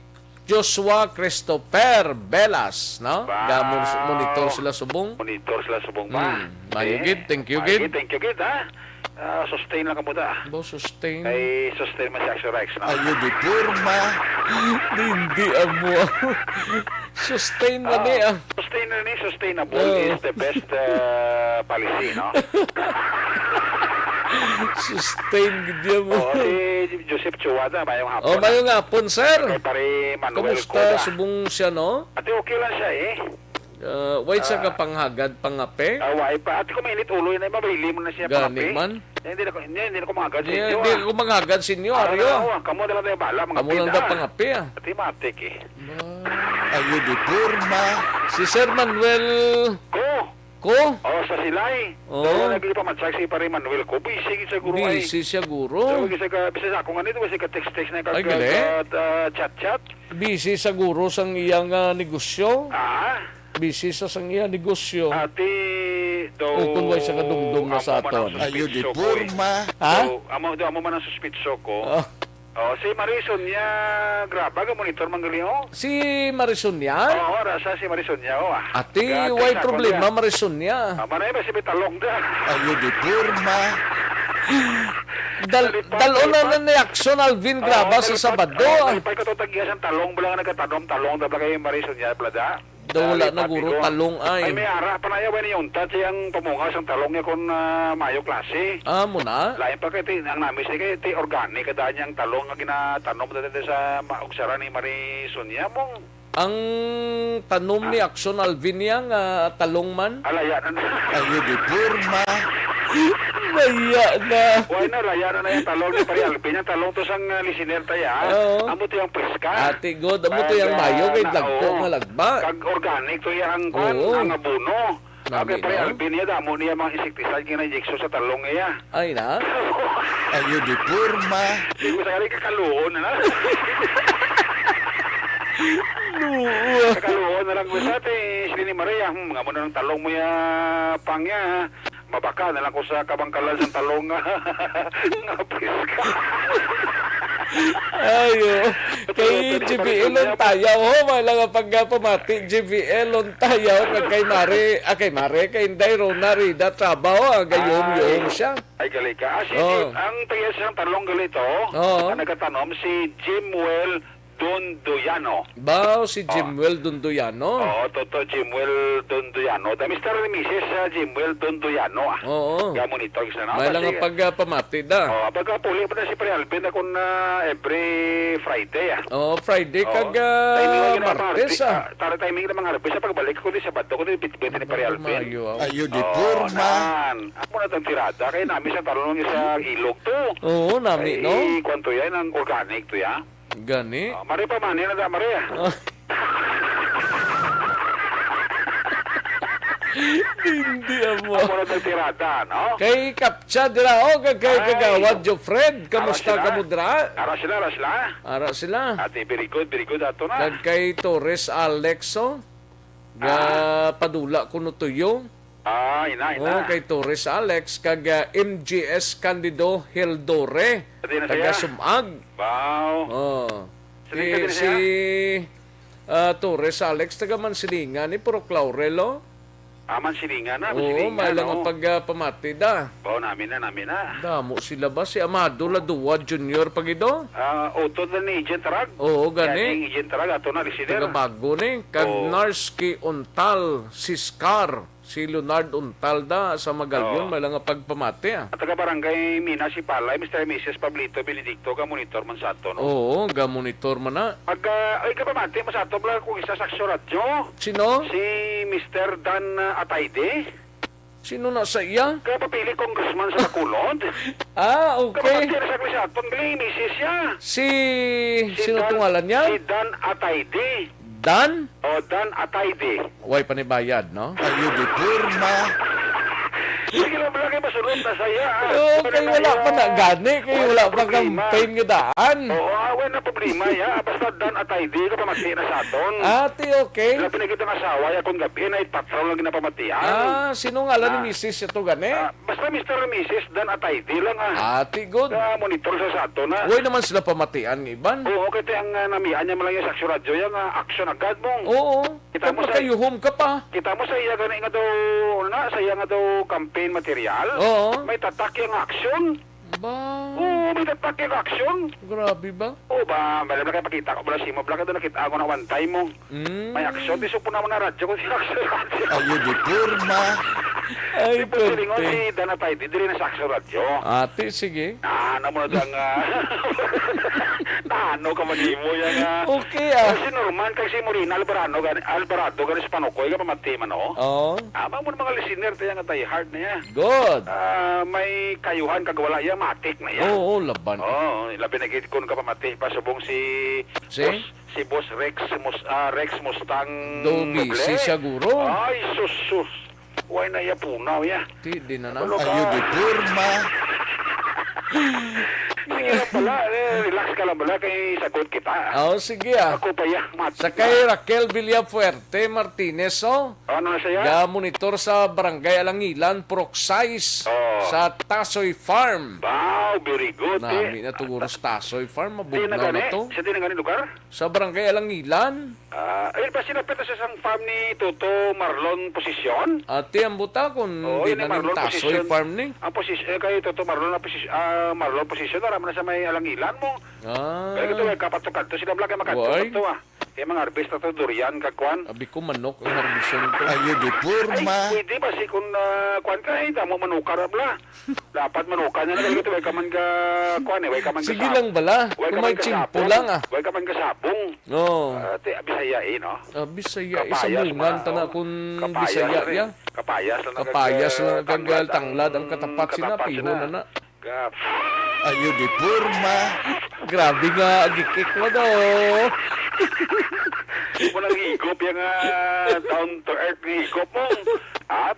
Joshua Christopher Belas, no? Monitor sila subong. Monitor sila subong ba? Mayugid, thank you, Gid. Thank you, Gid, ha? Sustain lang kamuta. Sustain. Kay sustain man si Aksyon Rex, no? Ayo di porma. Hindi amo. Sustain na niya. Sustain na ni, sustainable is the best policy, no? Sustain gid mo. Si Joseph Chuwada, mayong hapon. Mayong hapon, sir. Kay pare Manuel Kumusta? Coda. Subong siya, no? Ate, okay lang siya, eh. Wait sa kapanghagad, pangape? Why pa? Ate, kung mainit ulo, yun ay mabili mo na siya Gani man. Hindi na ko manghagad sa inyo. Hindi ko manghagad sa inyo, Aryo. Kamu na lang tayo bala, mga Kamu lang daw pangape, ah. Ate, matik, eh. Ayo di porma. Si Sir Manuel... Ko? Sa Silay. Nagli pa matsak si pare Manuel ko. Busy siguro ay. Busy siya guro. Bisa ako nga nito, bisa ka text-text na chat-chat. Busy sa guro sang iyang negosyo. Busy sa sang iyang negosyo. Ate, kung way sa kadumdum na sa aton. Ayo di porma. Ha? Amo man ang suspitso ko. Si Marison niya, graba ka monitor manggalio. Si Marison niya? Rasa si Marison niya. Ati, why problema Marison niya? Manay ba si Bitalong da? Ayo di porma. Dalon na ni Aksyon Alvin graba sa Sabado. Pag katutagias ang talong, bala nga nagtanom-talong, dabla kayo Marison niya, blada. Wala na guro talong ay. May ara pa na yaw ni yung tat siyang pamunga sang talong niya kon mayo klase. Muna? Lain pa kay ang namis ni kay organic kada niyang talong nga ginatanom dito sa maugsara ni Marison niya mong ang tanom ni Aksyon Alvin niya nga talong man. Alayan na. Ayo di porma. Laya na. Why na, laya na yung talong ni Pari Alvin. Yung talong to sang listener tayo. Amo to yung preska. Ate God, amo to yung mayo kay lagko nga lagba. Kag organic to yung ang abono. Okay, Pari Alvin niya, damo niya mga insecticide kina-injection sa talong niya. Ay na? Ayo di porma. Hindi ko sakali kakaluon na. Kakaluon na lang ko sa ate. Sili ni Maria, mga mo na ng talong mo ya pangya. Mabaka na lang ko sa kabangkalan sa talong nga preska. Ayo. Kay GBL on tayaw ho, malang pagpamati GBL on tayaw kay Mare, kay Inday Rona Rida trabaho, gayom siya. Ay gali ka. Ang tayo sa talong galito, ang nagatanom si Jimwell Dunduyano. Bao si Jimwell Dunduyano? Toto Jimwell Dunduyano. Da Mr. and Mrs. Jimwell Dunduyano. Gamon ito isa na. May lang pagpamati da. Pagpuli pa na si Pre Alvin akong every Friday. Friday kag Martes. Tara timing na mga Martes. Pagbalik ko din sa Sabado ko din bitbit ni Pre Alvin. Ayo di porma. Ako na itong tirada. Kaya namin sa talong sa ilog to. Oo, namin, no? Kwanto yan, ang organic to yan. Gani? Mari pa man, na da Maria. Hindi amo. Ako na tirada, no? Kay Kapcha dira kay kagawad Jo Fred, kamusta ka mo dira? Ara sila. Ate, very good ato na. Kag kay Torres Alexo, padula kuno tuyo. Ina. Kay Torres Alex, kag MGS Candido Hildore, taga Sumag. Wow. Si Torres Alex, taga Mansilingan, ni Puro Claurelo. Mansilingan na. May lang ang pagpamati da. Namin na. Damo sila ba? Si Amado Ladua Junior pagido? Auto na ni Agent Tarag. Gani. Agent Tarag, ato na listener. Taga bago ni. Kag Narski Untal, si Scar. Si Leonard Untalda sa Magalyon, may lang ang pagpamati. At taga barangay Mina, si Palay, Mr. and Mrs. Pablito Benedicto, monitor man sa ato, no? Monitor man na. Ay, kapamati, mas ato bala kung isa sa Aksyon Radio. Sino? Si Mr. Dan Atayde. Sino na sa iya? Kaya papili congressman sa Bacolod. Okay. Kapamati, sa Aksyon Radio, galing Mrs. siya. Sino tungalan niya? Si Dan Atayde. Dan? Dan Atayde. Way panibayad, no? Ayo di porma. Sige lang pala kayo masunod na saya. Okay, wala pa na gani. Kaya wala pa campaign nga daan. Oo, awan na problema ya. Basta dan at ID ka pamati na sa aton. Ate, okay. Labi na kitang asawa ya kung gabi na ipatraw lang ginapamatian. Sino nga lang ni Mrs. ito gani? Basta Mr. and Mrs. dan at ID lang Ate, good. Monitor sa aton na. Huwag naman sila pamatian, Iban. Oo, kaya ang namihan niya malang yung sa Aksyon Radio yung action agad mong. Oo. Kita mo sa home ka pa. Kita mo sa iya gani nga daw sa iya nga daw campaign material. Oo. May tatak yung action. Ba? Oo, may tatak yung action. Grabe ba? Oo ba? Malam na kayo pakita ko pala si Mabla ka doon nakita ako na one time mo. May action. Di po naman na radyo kung si action radio. Ayun, di purma. Ay, di po silingon si Dana Paiti. Dili na sa action radio. Ate, sige. Ano mo na doon ano ka manimo yan Okay Si Norman kay si Morina Alvarado gani sa Panukoy ka pamati man Oo. Ama mo mga listener tayo nga tayo hard na yan. Good. May kayuhan kagawala yan matik na yan. Oo, laban. Labi na gid-kun ka pamati pasubong si Boss Rex Mustang Dobi, si Siguro. Ay sus. Why na ya punaw ya. Di na na. Ayun, di purma. Sige lang pala, relax ka lang pala kay sagot kita. Sige Ako pa ya, Sa kay Raquel Villafuerte Martinez, Ano na siya? Ga-monitor sa Barangay Alangilan, Proxais, sa Tasoy Farm. Wow, very good. Nami na tuguro sa Tasoy Farm, mabugnaw na to. Sa tinangani lugar? Sa Barangay Alangilan. Ayun ba sinapit sa isang farm ni Toto Marlon Posisyon? Ate, ang buta kung di na ng Tasoy Farm ni. Ang posisyon, kay Toto Marlon Posisyon, naman na sa may Alangilan mo. Kaya ito, kapat-tukat to, sila blagay makatukat to Kaya mga harvest na to, durian, kakwan. Abi ko manok, ang harvestion ko. Ayun, di purma. Ay, pwede ba si kung kwan ka, damo manukar bla. Dapat manukan niya na ito, way ka man ka, kwan way ka man ka sige lang bala, kung may chimpo lang way ka man ka sabong. Bisaya no? Bisaya, isabungan, tana kung Bisaya ya. Kapayas lang gagal tanglad, ang katapat sinapiho na na. Ayun, di purma. Grabe nga, agikik mo daw. Walang higop yung down to earth ni higop mo.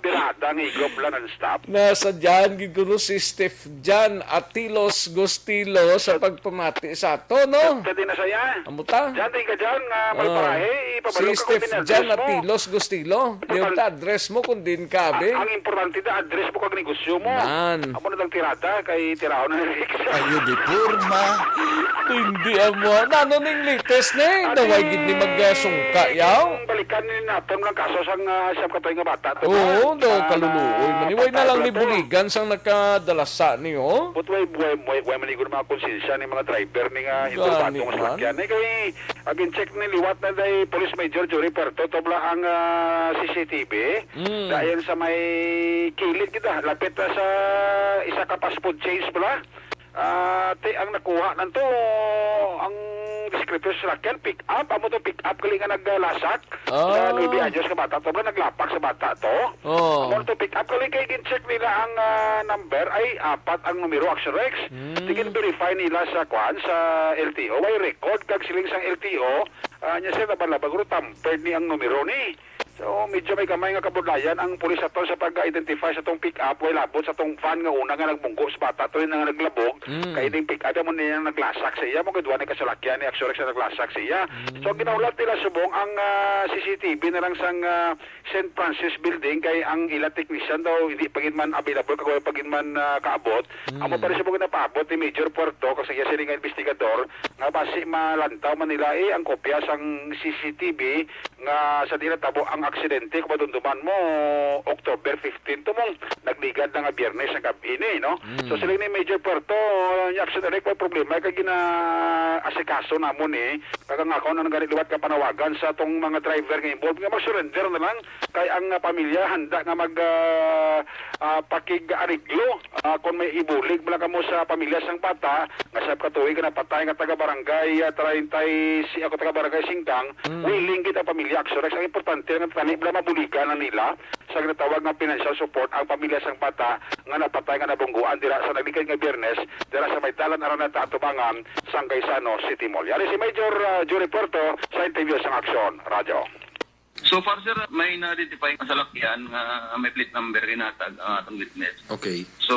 Birada ng higop lang non-stop. Nasa dyan, gigulo si Steph Jan Atilos Gustilo sa pagpamati sa ato, no? Pwede na saya. Amuta? Dyan ka dyan, malparahe. Si Steph Jan Atilos Gustilo. Yung address mo kung din kabe. Ang importante na address mo kag negosyo mo. Amo na lang tirada kay tiraon na Rex. Ayun, di purma. Hindi amo. Nano ning latest na naway gid ni magsungka yaw. Balikan ni naton lang kaso sang siyam katoy nga bata. Oo, daw kaluluoy. Maniway na lang ni Buligan sang nakadalasa niyo. But way manigo na mga konsensya ni mga driver ni nga importantong sasakyan. Kay agin check ni liwat na day Police Major Jory Perto tobla ang CCTV. Dayon sa may kilid kita lapit na sa isa ka fast food chains pala. Ang nakuha nanto ang descriptor sa Raquel pick up amo to pick up kali nga naglasak sa 9 anyos ka bata to naglapak sa bata to amo to pick up kali kay gin-check nila ang number ay 4 ang numero Aksyon Rex tigin verify nila sa kwan sa LTO way record kag siling sang LTO nya sa balabag ro tampered ni ang numero ni. So, medyo may kamay nga kabudlayan ang pulis ato sa pag-identify sa tong pick-up way labot sa tong van nga una nga nagbunggo sa bata to nga naglabog kay ding pick-up mo niya naglasak sa iya mo kadwa ni kasalakyan ni Aksyon Rex na naglasak sa iya. So, ginaulat nila subong ang CCTV na lang sang St. Francis building kay ang ila technician daw hindi pagin man available kag pagin man kaabot. Amo pa rin subong na paabot ni Major Puerto kasi iya sila nga investigador nga basi malantaw man nila ang kopya sang CCTV nga sa dinatabo ang aksidente kung madunduman mo October 15 to mong nagligad na nga Biyernes sa gabi ni, no? So sila ni Major Puerto yung aksidente may problema kay gina-asikaso namon kaya nga ako na nagaliwat ka panawagan sa tong mga driver nga involved nga mag-surrender na lang kay ang pamilya handa nga mag pakig-ariglo kung may ibulig bala ka mo sa pamilya sang bata nga sa katuig na patay nga taga-barangay 30 ako taga-barangay Singkang willing kita pamilya Aksyon Rex ang importante nga tani bala mabuligan na nila sa ginatawag nga financial support ang pamilya sang bata nga napatay nga nabungguan dira sa naglikay nga Biyernes dira sa may dalan Araneta Atubangan sang Gaisano City Mall. Yari si Major Jory Puerto sa interview sang Aksyon Radio. So far, sir, may na-identify ang salakyan nga may plate number kinatag ang atong witness. Okay. So,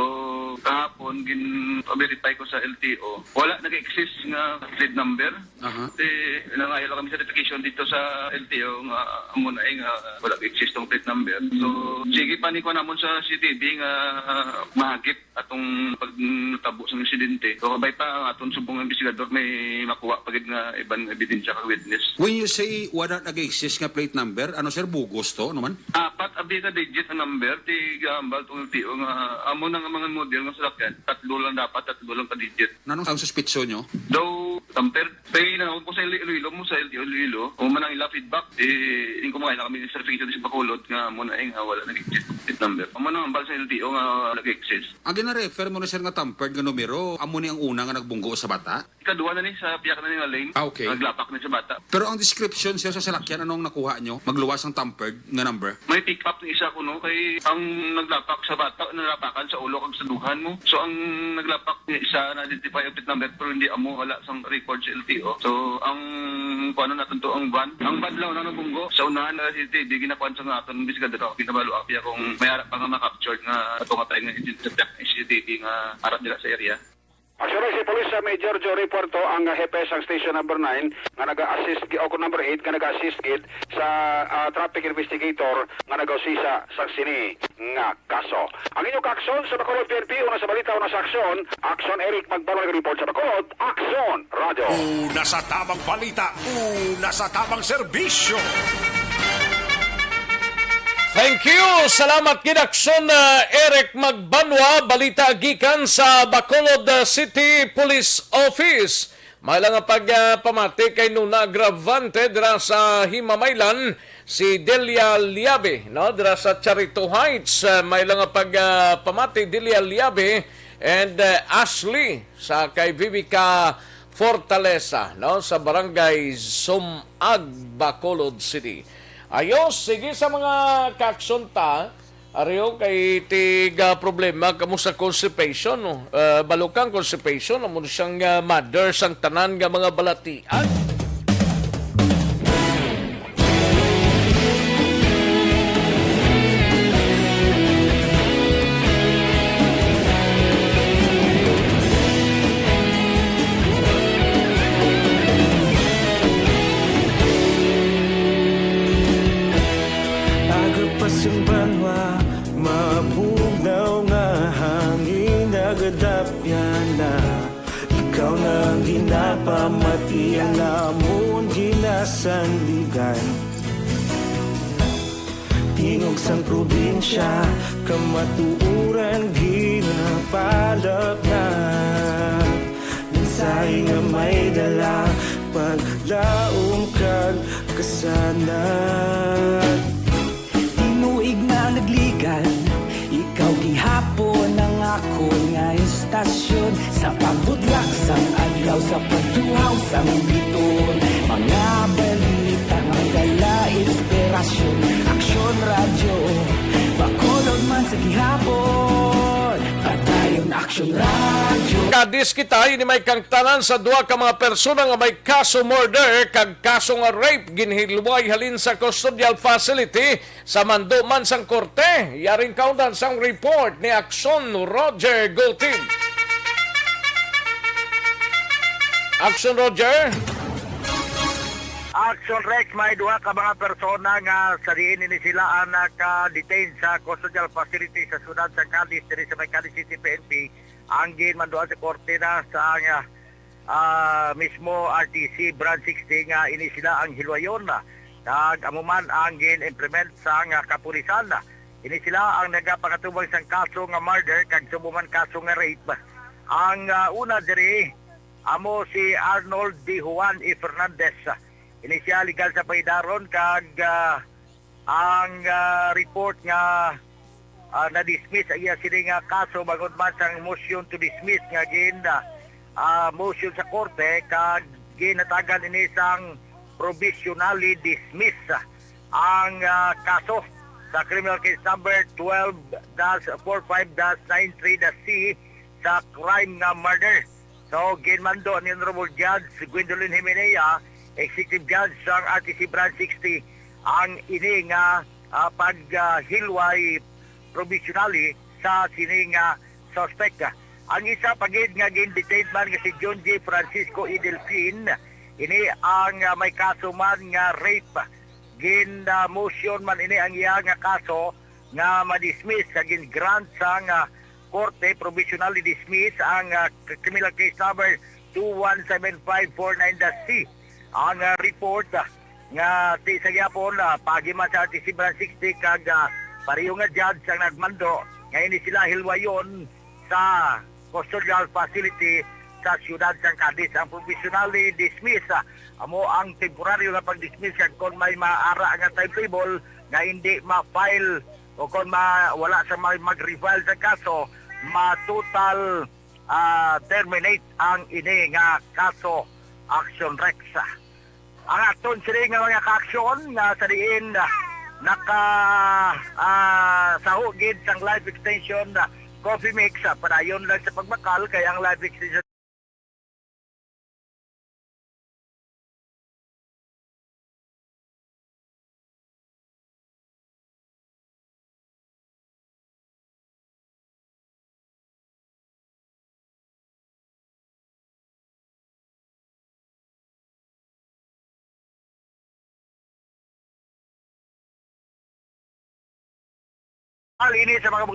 kahapon, gin-verify ko sa LTO, wala nag-exist nga plate number. Nangayon kami certification dito sa LTO nga muna nga wala nag-exist tong plate number. So, sige pa ni ko namon sa CCTV nga mahagip atong pagtabo sa insidente. So, kabay pa ang atong subong investigador may makuha pagid nga ibang ebidensya ka witness. When you say wala nag-exist nga plate number, ano sir, bugos to naman? Apat abi ka digit ang number, ti gambal tong LTO nga amo na nga mga model nga salakyan. Tatlo lang ka digit. Nanong ang suspitsyon nyo? Though, tamper, pay na ako sa Iloilo mo sa LTO Iloilo, o manang ila feedback, hindi ko makain na kami sa certification sa Bacolod nga muna nga wala nag-exist number. Amo na ang bal sa LTO nga nag-exist. Ang gina-refer mo na sir nga tampered nga numero, amo ni ang una nga nagbunggo sa bata? Ikaduha na ni sa piyak na ni nga lane. Okay. Naglapak na sa bata. Pero ang description sir sa salakyan, anong nakuha nyo? Magluwas ang tampered nga number? May pick up ng isa ko no, kay ang naglapak sa bata, nalapakan sa ulo kag sa duhan mo. So ang naglapak ni isa na-identify ang plate number pero hindi amo wala sang record sa LTO. So ang kuano natin to ang van law na nabunggo sa unahan na CCTV ginakuan sa nga aton investigador kinabalo apya kung may harap pa nga ma-captured nga ato nga tayo nga CCTV nga harap nila sa area. Aksyon si Police Major Joe Reporto ang hepe sang station number 9 nga nag-assist o number 8 nga nag-assist gid sa traffic investigator nga nag-usisa sa sini nga kaso. Ang inyong Aksyon sa Bacolod PNP, una sa balita, una sa Aksyon. Aksyon Eric Magbalong nag-report sa Bacolod. Aksyon Radio. Una sa tamang balita, una sa tamang serbisyo. Thank you! Salamat Kidaksyon Eric Magbanwa, balita gikan sa Bacolod City Police Office. May lang nga pagpamati kay nuna agravante dira sa Himamaylan si Delia Liabe, no? Dira sa Charito Heights. May lang nga pagpamati Delia Liabe and Ashley sa kay Vivica Fortaleza, no? Sa barangay Sumag, Bacolod City. Ayos, sige sa mga kaksyon ta, ariyo kay tiga problema kamo sa constipation, no? Balukang constipation, amo siyang mother sang tanan nga mga balatian. Pasang banwa, mabugnaw nga hangin nagadapya na. Ikaw nang ginapamati ang namon ginasandigan. Tingog sang probinsya, kamatuuran ginapalap na. Minsay nga may dala, paglaom kag kasanat. Tinuig na nagligan, ikaw gihapon ang ako nga istasyon. Sa pagbudlak sang adlaw, sa pagtuhaw sang biton. Mga balita nga dala inspirasyon. Aksyon radyo, Bacolod man sa gihapon. Patayon Aksyon radyo. Kadis kita ini may kangtanan sa duha ka mga persona nga may kaso murder kag kaso nga rape ginhilway halin sa custodial facility sa manduman sang korte. Yaring kaundan sang report ni Aksyon Roger Gultin. Aksyon Roger. Aksyon Rex, may duha ka mga persona nga sa diin ni sila ang naka-detain sa custodial facility sa sunod sa Cadiz, diri sa may Cadiz City PNP. Ang ginmanduan sa korte na sa mismo RTC Branch 60 nga ini sila ang hilwayon na. Nag-amuman ang gin-implement sa kapulisan na. Ini sila ang nagapakatubang sa kaso nga murder kag subuman kaso nga rape. Ang una diri amo si Arnold D. Juan E. Fernandez. Ini siya legal sa paidaron kag ang report nga na-dismiss iya sila nga kaso bagod man sang motion to dismiss nga motion sa korte kag ginatagan ini sang provisionally dismiss ang kaso sa criminal case number 12-45-93-C sa crime nga murder. So ginmando ni Honorable Judge Gwendolyn Jimenea, Executive Judge sa RTC Branch 60 ang ini nga paghilway provisionally sa sining suspect. Ang isa pagid nga gin-detained man nga si John J. Francisco E. Delfin, ini ang may kaso man nga rape. Gin-motion man ini ang iya nga kaso nga ma-dismiss sa gin-grant sa nga korte, provisionally dismiss ang criminal case number 217549-C. Ang report nga sa gyapon pagima sa December 60 kag pareho nga judge ang nagmando nga ini sila hilwayon sa custodial facility sa siyudad sang Cadiz. Ang provisionally dismiss amo ang temporaryo na pag-dismiss kung may maara nga timetable nga hindi ma-file o kung wala sa mag-refile sa kaso, ma-total terminate ang ini nga kaso Aksyon Rex. Ang aton sila nga mga ka-aksyon nga sa diin sahugid sang life extension coffee mix padayon lang sa pagbakal kay ang life extension ini sa mga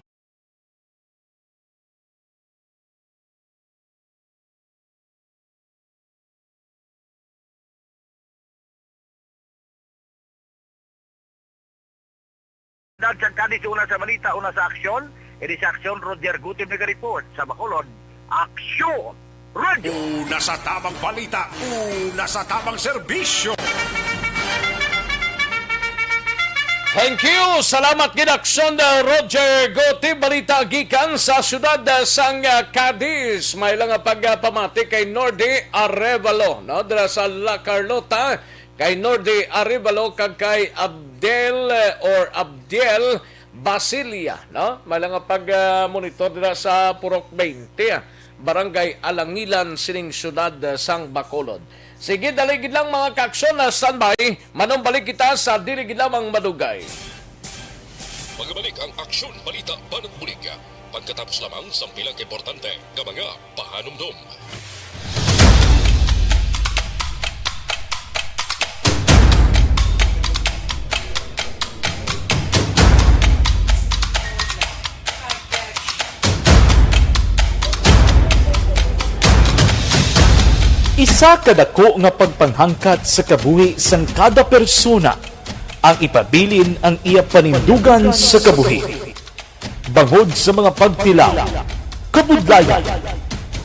sa Cadiz, una sa Balita, una sa Aksyon. Edi sa Aksyon, Roger Gutim nag-report sa Bacolod. Aksyon! Radio! Una sa tamang balita, una sa tamang serbisyo. Thank you. Salamat gid Aksyon Roger Gotti, balita gikan sa syudad sang Cadiz. May lang pagpamati kay Nordy Arevalo, no? Dira sa La Carlota, kay Nordy Arevalo kag kay Abdiel Basilia, no? May lang pag-monitor dira sa Purok 20, Barangay Alangilan, sining syudad sang Bacolod. Sige, daligid lang mga ka-aksyon na standby. Manong balik kita sa diligid lamang madugay. Magbalik ang Aksyon Balita Banat Bulig. Pagkatapos lamang sa pilang importante ng mga pahanumdum. Isa kadako nga pagpanghangkat sa kabuhi sang kada persona ang ipabilin ang iya panindugan sa kabuhi. Bangod sa mga pagtilaw, kabudlayan,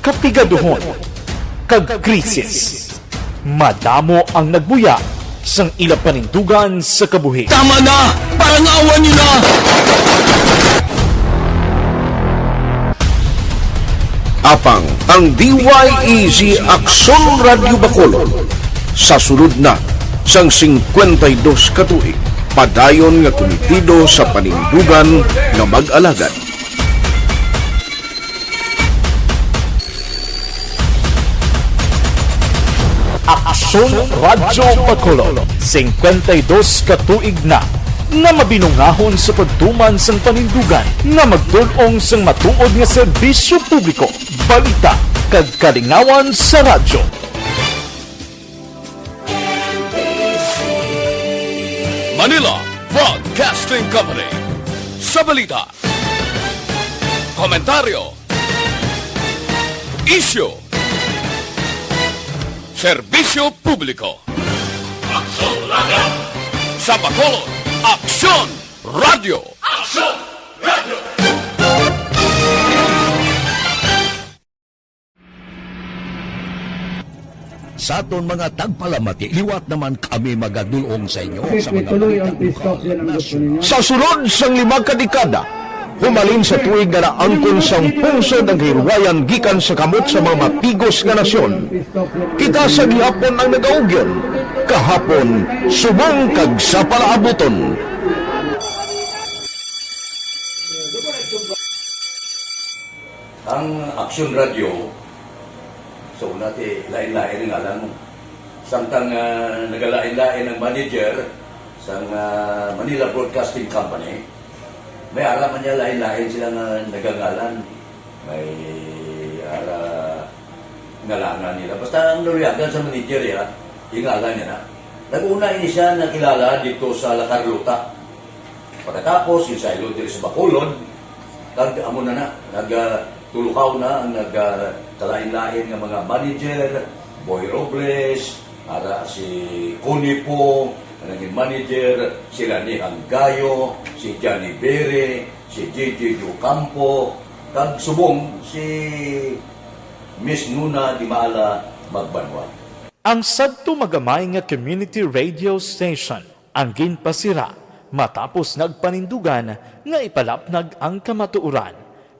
kapigaduhon, kag krisis. Madamo ang nagbuya sang ila panindugan sa kabuhi. Tama na! Parang awan nyo na! Apang ang DYEZ Aksyon Radio Bacolod sa sulod na sang 52 katuig padayon nga komitido sa panindugan nga mag-alagad. Aksyon Radio Bacolod 52 katuig na nga mabinungahon sa pagtuman sang panindugan nga magdulong sang matuod nga serbisyo publiko, balita kag kalingawan sa radyo. Manila Broadcasting Company sa balita, komentaryo, isyu, serbisyo publiko. Aksyon Radio! Sa Bacolod, Aksyon Radio! Aksyon Radio! Sa aton mga tagpalamati, liwat naman kami magadulong sa inyo sa mga balitang Sa sulod sang 5 kadekada, humalin sa tuig nga naangkon sang pungsod ang hirwayan gikan sa kamot sa mga mapigos nga nasyon. Kita sa gihapon ang nagaugyon, kahapon subong kag sa palaabuton. Ang Aksyon Radio, so natin lain-lain ang alam mo. Samtang nagalain-lain ang manager sa Manila Broadcasting Company, may alaman niya lain-lain sila nga nagangalan. May ngalangan nila. Basta ang naluyagan sa manager, ingalan niya na. Nag-una ini siya nakilala dito sa La Carlota. Pagkatapos, yung sa ilo dito sa Bacolod, amo na nagtulukaw na ang nagkalain-lain ng mga manager, Boy Robles, si Cunipo, naging manager, si Rani Anggayo, si Johnny Bere, si J.J. Ducampo, kag subong si Miss Nuna Di Maala Magbanwa. Ang sadto magamay nga community radio station ang ginpasira matapos nagpanindugan nga ipalapnag ang kamatuuran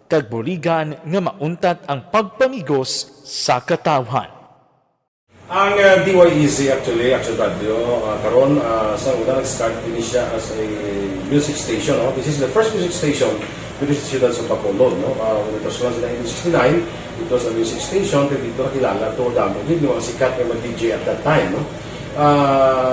kag buligan nga mauntat ang pagpamigos sa katawhan. Ang DYEZ actually, Aksyon Radio, karon sa una nag-start din siya as a music station. This is the first music station with the ciudad sa Bacolod. When it was launched in 1969, it was a music station, pero dito nakilala ito damo din yung mga sikat na mag-DJ at that time.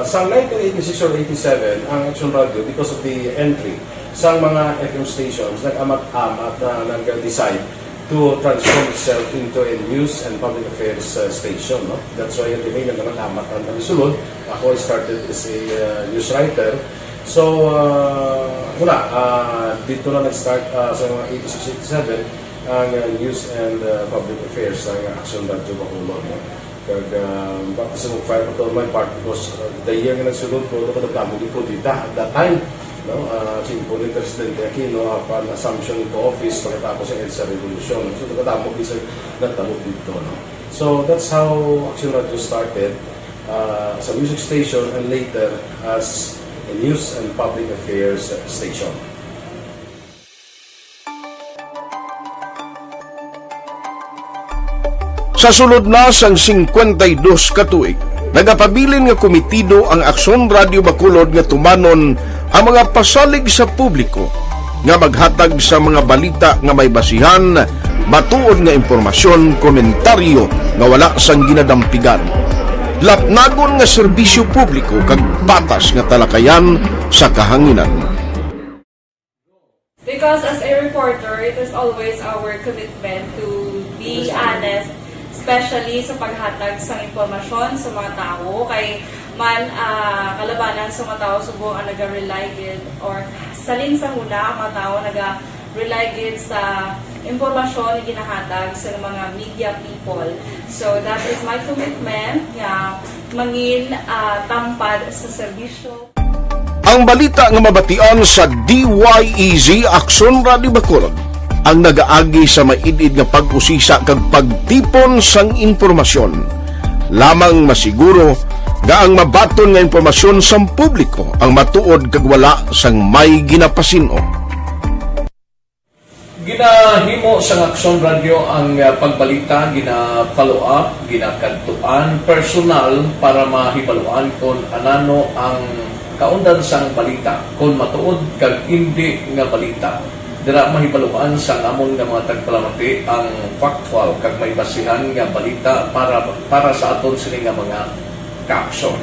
Sa 1986 or 87, ang Aksyon Radio, because of the entry sa mga FM stations, nag-amat-amat na nag-decide to transform itself into a news and public affairs station. That's why the main naman-amat ang nalisulod. Ako started as a news writer. So, dito na nag-start sa mga 86-87 ang news and public affairs ng Aksyon Radio Bacolod. Bakit sa mag-fire ko my part because the year na nagsulod ko, nagdamog ko dito at that time. Simple ni Presidente Aquino upon assumption into office pagkatapos ng EDSA Revolution. So, nagdamog isa nagdamog dito. So, that's how Aksyon Radio started as a music station and later as a news and public affairs station. Sa sulod na sang 52 katuig, nagapabilin nga komitido ang Aksyon Radio Bacolod nga tumanon ang mga pasalig sa publiko nga maghatag sa mga balita nga may basihan, matuod nga impormasyon, komentaryo nga wala sang ginadampigan. Lapnagon nga serbisyo publiko kag patas nga talakayan sa kahanginan. Because as a reporter, it is always our commitment to be honest, especially sa paghatag sa impormasyon sa mga tao, kay man kalabanan sa mga tao subong ang naga-rely gid or salin sa huna ang mga tao naga-rely gid sa impormasyon na ginahatag sa mga media people. So that is my commitment nga mangin tampad sa serbisyo. Ang balita nga mabatian sa DYEZ Aksyon Radio Bacolod ang nagaagi sa maidid nga pag-usisa kag pagtipon sang impormasyon. Lamang masiguro nga ang mabaton nga impormasyon sa publiko ang matuod kag wala sang may ginapasino. Ginahimo sa Aksyon Radio ang pagbalita, gina-follow up, ginakantuan personal para mahibaluan kung anano ang kaundan sang balita, kung matuod kag hindi nga balita. Dira mahibaluan sa among nga mga tagpalamati ang factual kag may basihan nga balita para sa aton sini nga mga kaaksyon.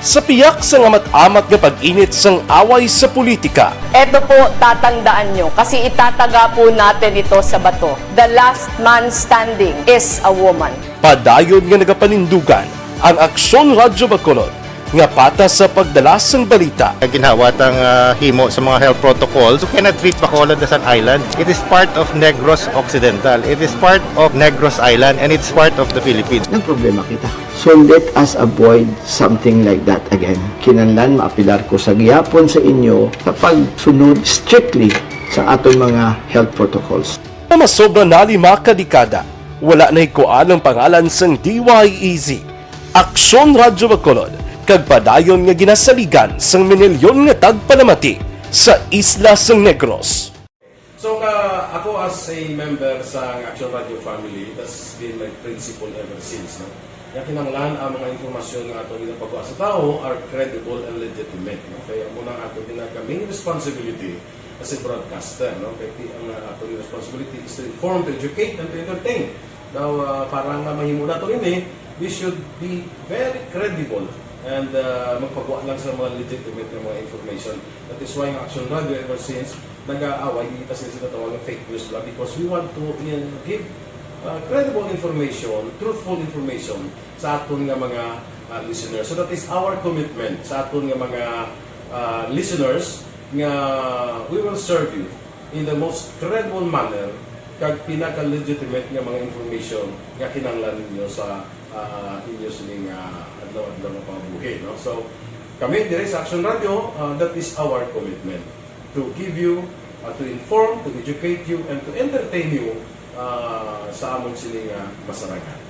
Sa piyak sa amat-amat nga pag-init sang away sa politika. Ito po, tatandaan nyo, kasi itataga po natin ito sa bato. The last man standing is a woman. Padayon nga nagapanindugan ang Aksyon Radio Bacolod nga patas sa pagdalas ng balita. Ginhawat ang himo sa mga health protocols. You cannot treat Bacolod as an island. It is part of Negros Occidental. It is part of Negros Island and it's part of the Philippines. Ang problema kita. So let us avoid something like that again. Kinahanglan maapilar ko sa gihapon sa inyo sa pagsunod strictly sa aton mga health protocols. Masobra na 5 kadekada, wala na ikuan ang pangalan sang DYEZ, Aksyon Radio Bacolod, kag padayon nga ginasaligan sang minilyon nga tagpanamati sa isla sang Negros. So ako as a member sa Aksyon Radio family, that's been my principle ever since. Kaya kinanglan ang mga informasyon na ato ginapagawa sa tao are credible and legitimate. Kaya muna ato main responsibility as a broadcaster. Kaya ang ato responsibility is to inform, to educate, and to entertain. Now, parang mahimo na ito rin you should be very credible and magpagawa lang sa mga legitimate na mga information. That is why ang Aksyon Radio ever since nag-aaway, hindi kasi sinatawag ng fake news lang because we want to give credible information, truthful information sa aton nga mga listeners. So that is our commitment sa aton nga mga listeners nga we will serve you in the most credible manner kag pinaka-legitimate nga mga information nga kinahanglan ninyo sa inyo sining adlaw-adlaw nga pamumuhay. No? So, kami dire sa Aksyon Radio, that is our commitment to give you, to inform, to educate you, and to entertain you sa among sining masaragan.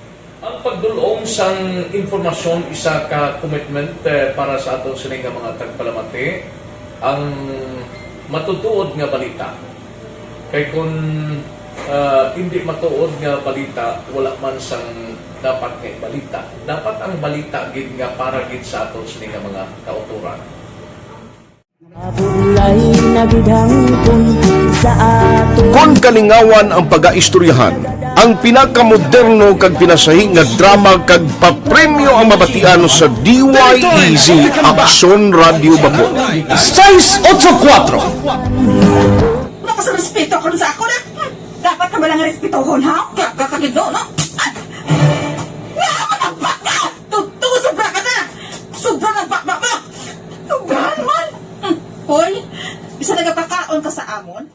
Ang pagdulong sang informasyon isa ka commitment para sa aton sining mga tagpalamati ang matutuod nga balita. Kay kung hindi matuod nga balita, wala man sang dapat nga balita. Dapat ang balita gid nga para gid sa aton sining mga kauturan. Kon kalingawan ang pag-aistoryahan, ang pinakamoderno kag pinasahi nga drama kag papremyo ang mabatian sa DYEZ Aksyon Radio Bacol. 684 Nakas respeto ko sa ako na. Dapat ka ba lang respetohon, ha? Kakagino, no? Tuto, sobra ka na! Sobra ng bakbak mo! Sobrahan man! Hoy, bisa nagapakaon ka sa amon?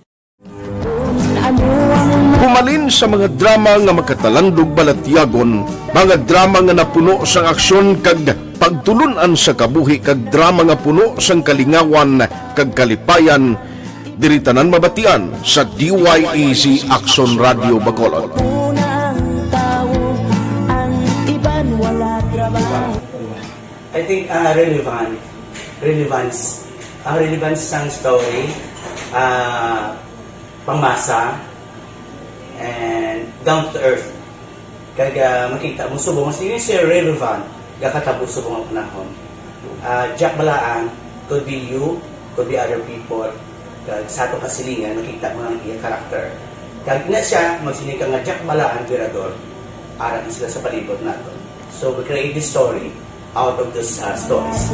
Pumalin sa mga drama nga makatalandog balatyagon, mga drama nga napuno sang aksyon kag pagtulunan sa kabuhi kag drama nga puno sang kalingawan kag kalipayan, diritanan mabatian sa DYEZ Aksyon Radio Bacolod. I think relevance sang story, pangmasa, and down to earth. Kaya makita mo subong, mas yun siya relevant, kakatabo subong ang panahon. Jack Balaan, could be you, could be other people. Kag sa ato kasilingan, makita mo ang iyang karakter. Kag ina siya, magsinika nga Jack Balaan, Virador, aral sila sa palibot nato. So we create this story out of these stories.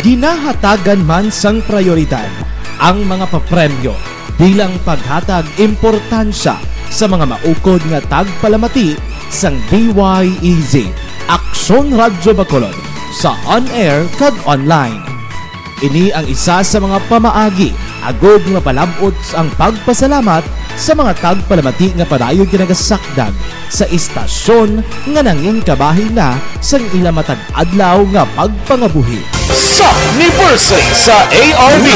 Ginahatagan man sang prioridad ang mga papremyo bilang paghatag importansya sa mga maukod nga tagpalamati sang DYEZ Aksyon Radio Bacolod sa on-air kag online. Ini ang isa sa mga pamaagi agod nga palabot ang pagpasalamat sa mga tagpalamati nga padayon kinagasakdag sa istasyon nga nangin kabahin na sang ilang matag adlaw nga pagpangabuhi. Sa anniversary sa ARB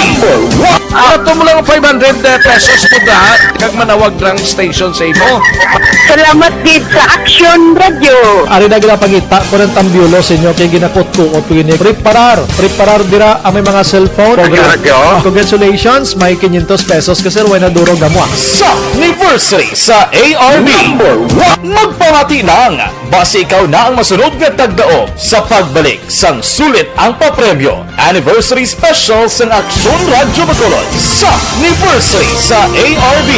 ato mo lang 500 pesos po lahat kag manawag lang station sa imo. Salamat gid sa Aksyon Radio. Ari na gina pangita ko ng tambyulo sa inyo kay ginakot ko o tuwini preparar dira ang may mga cellphone program. Congratulations, may 500 pesos kasi way na durog gamo. Sa anniversary sa ARB magpamati lang base ikaw na ang masunod nga tagdaog sa pagbalik sang sulit ang papremyo anniversary special sang Aksyon Radio Bacolod sa anniversary sa ARB.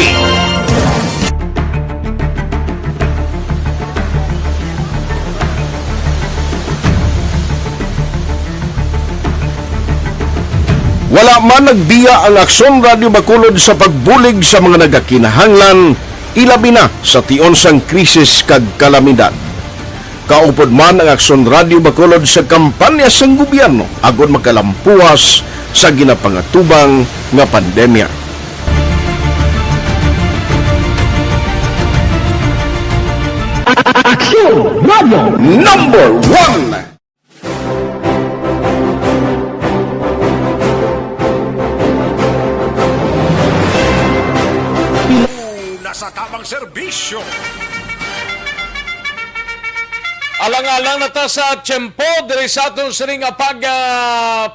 Wala man nagbiya ang Aksyon Radio Bacolod sa pagbulig sa mga nagakinahanglan, ilabi na sa tion sang krisis kag kalamidad. Kaupod man ang Aksyon Radio Bacolod sa kampanya sang gobyerno agod makalampuas sa ginapangatubang nga pandemya. Aksyon Radio Number 1. Nasa tamang serbisyo. Alang-alang na ta sa tiyempo, diri sa atong sining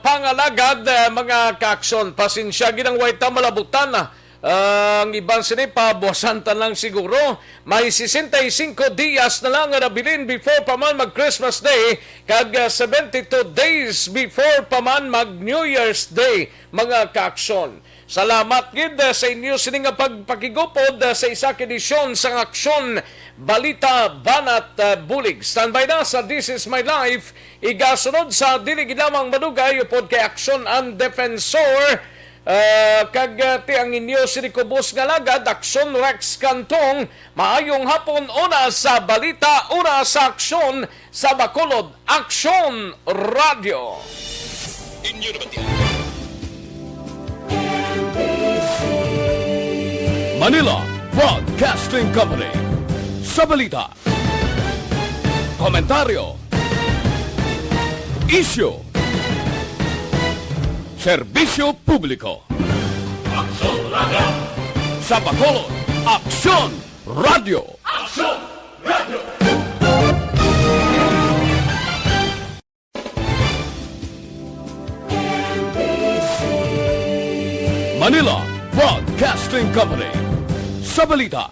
pangalagad, mga kaaksyon. Pasensya, ginangway ta malabutan na. Ang ibang sini, pabuwasan ta lang siguro. May 65 dias na lang na nabilin before pa man mag-Christmas Day, kag 72 days before pa man mag-New Year's Day, mga kaaksyon. Salamat gid sa inyo sini nga pagpakigupod sa isa ka edisyon sa Aksyon Balita Banat Bulig. Standby na sa This Is My Life. Igasunod sa dili gid lamang madugay upod kay Aksyon ang Defensor. Kag ti ang inyo sinikubos nga lagad, Aksyon Rex Cantong. Maayong hapon, una sa Balita, una sa Aksyon sa Bacolod, Aksyon Radio. Inyo naman yan. Manila Broadcasting Company sa balita, komentaryo, isyu, serbisyo publiko. Aksyon Radio! Sa Bacolod, Aksyon Radio. Aksyon Radio! Manila Broadcasting Company sa balita,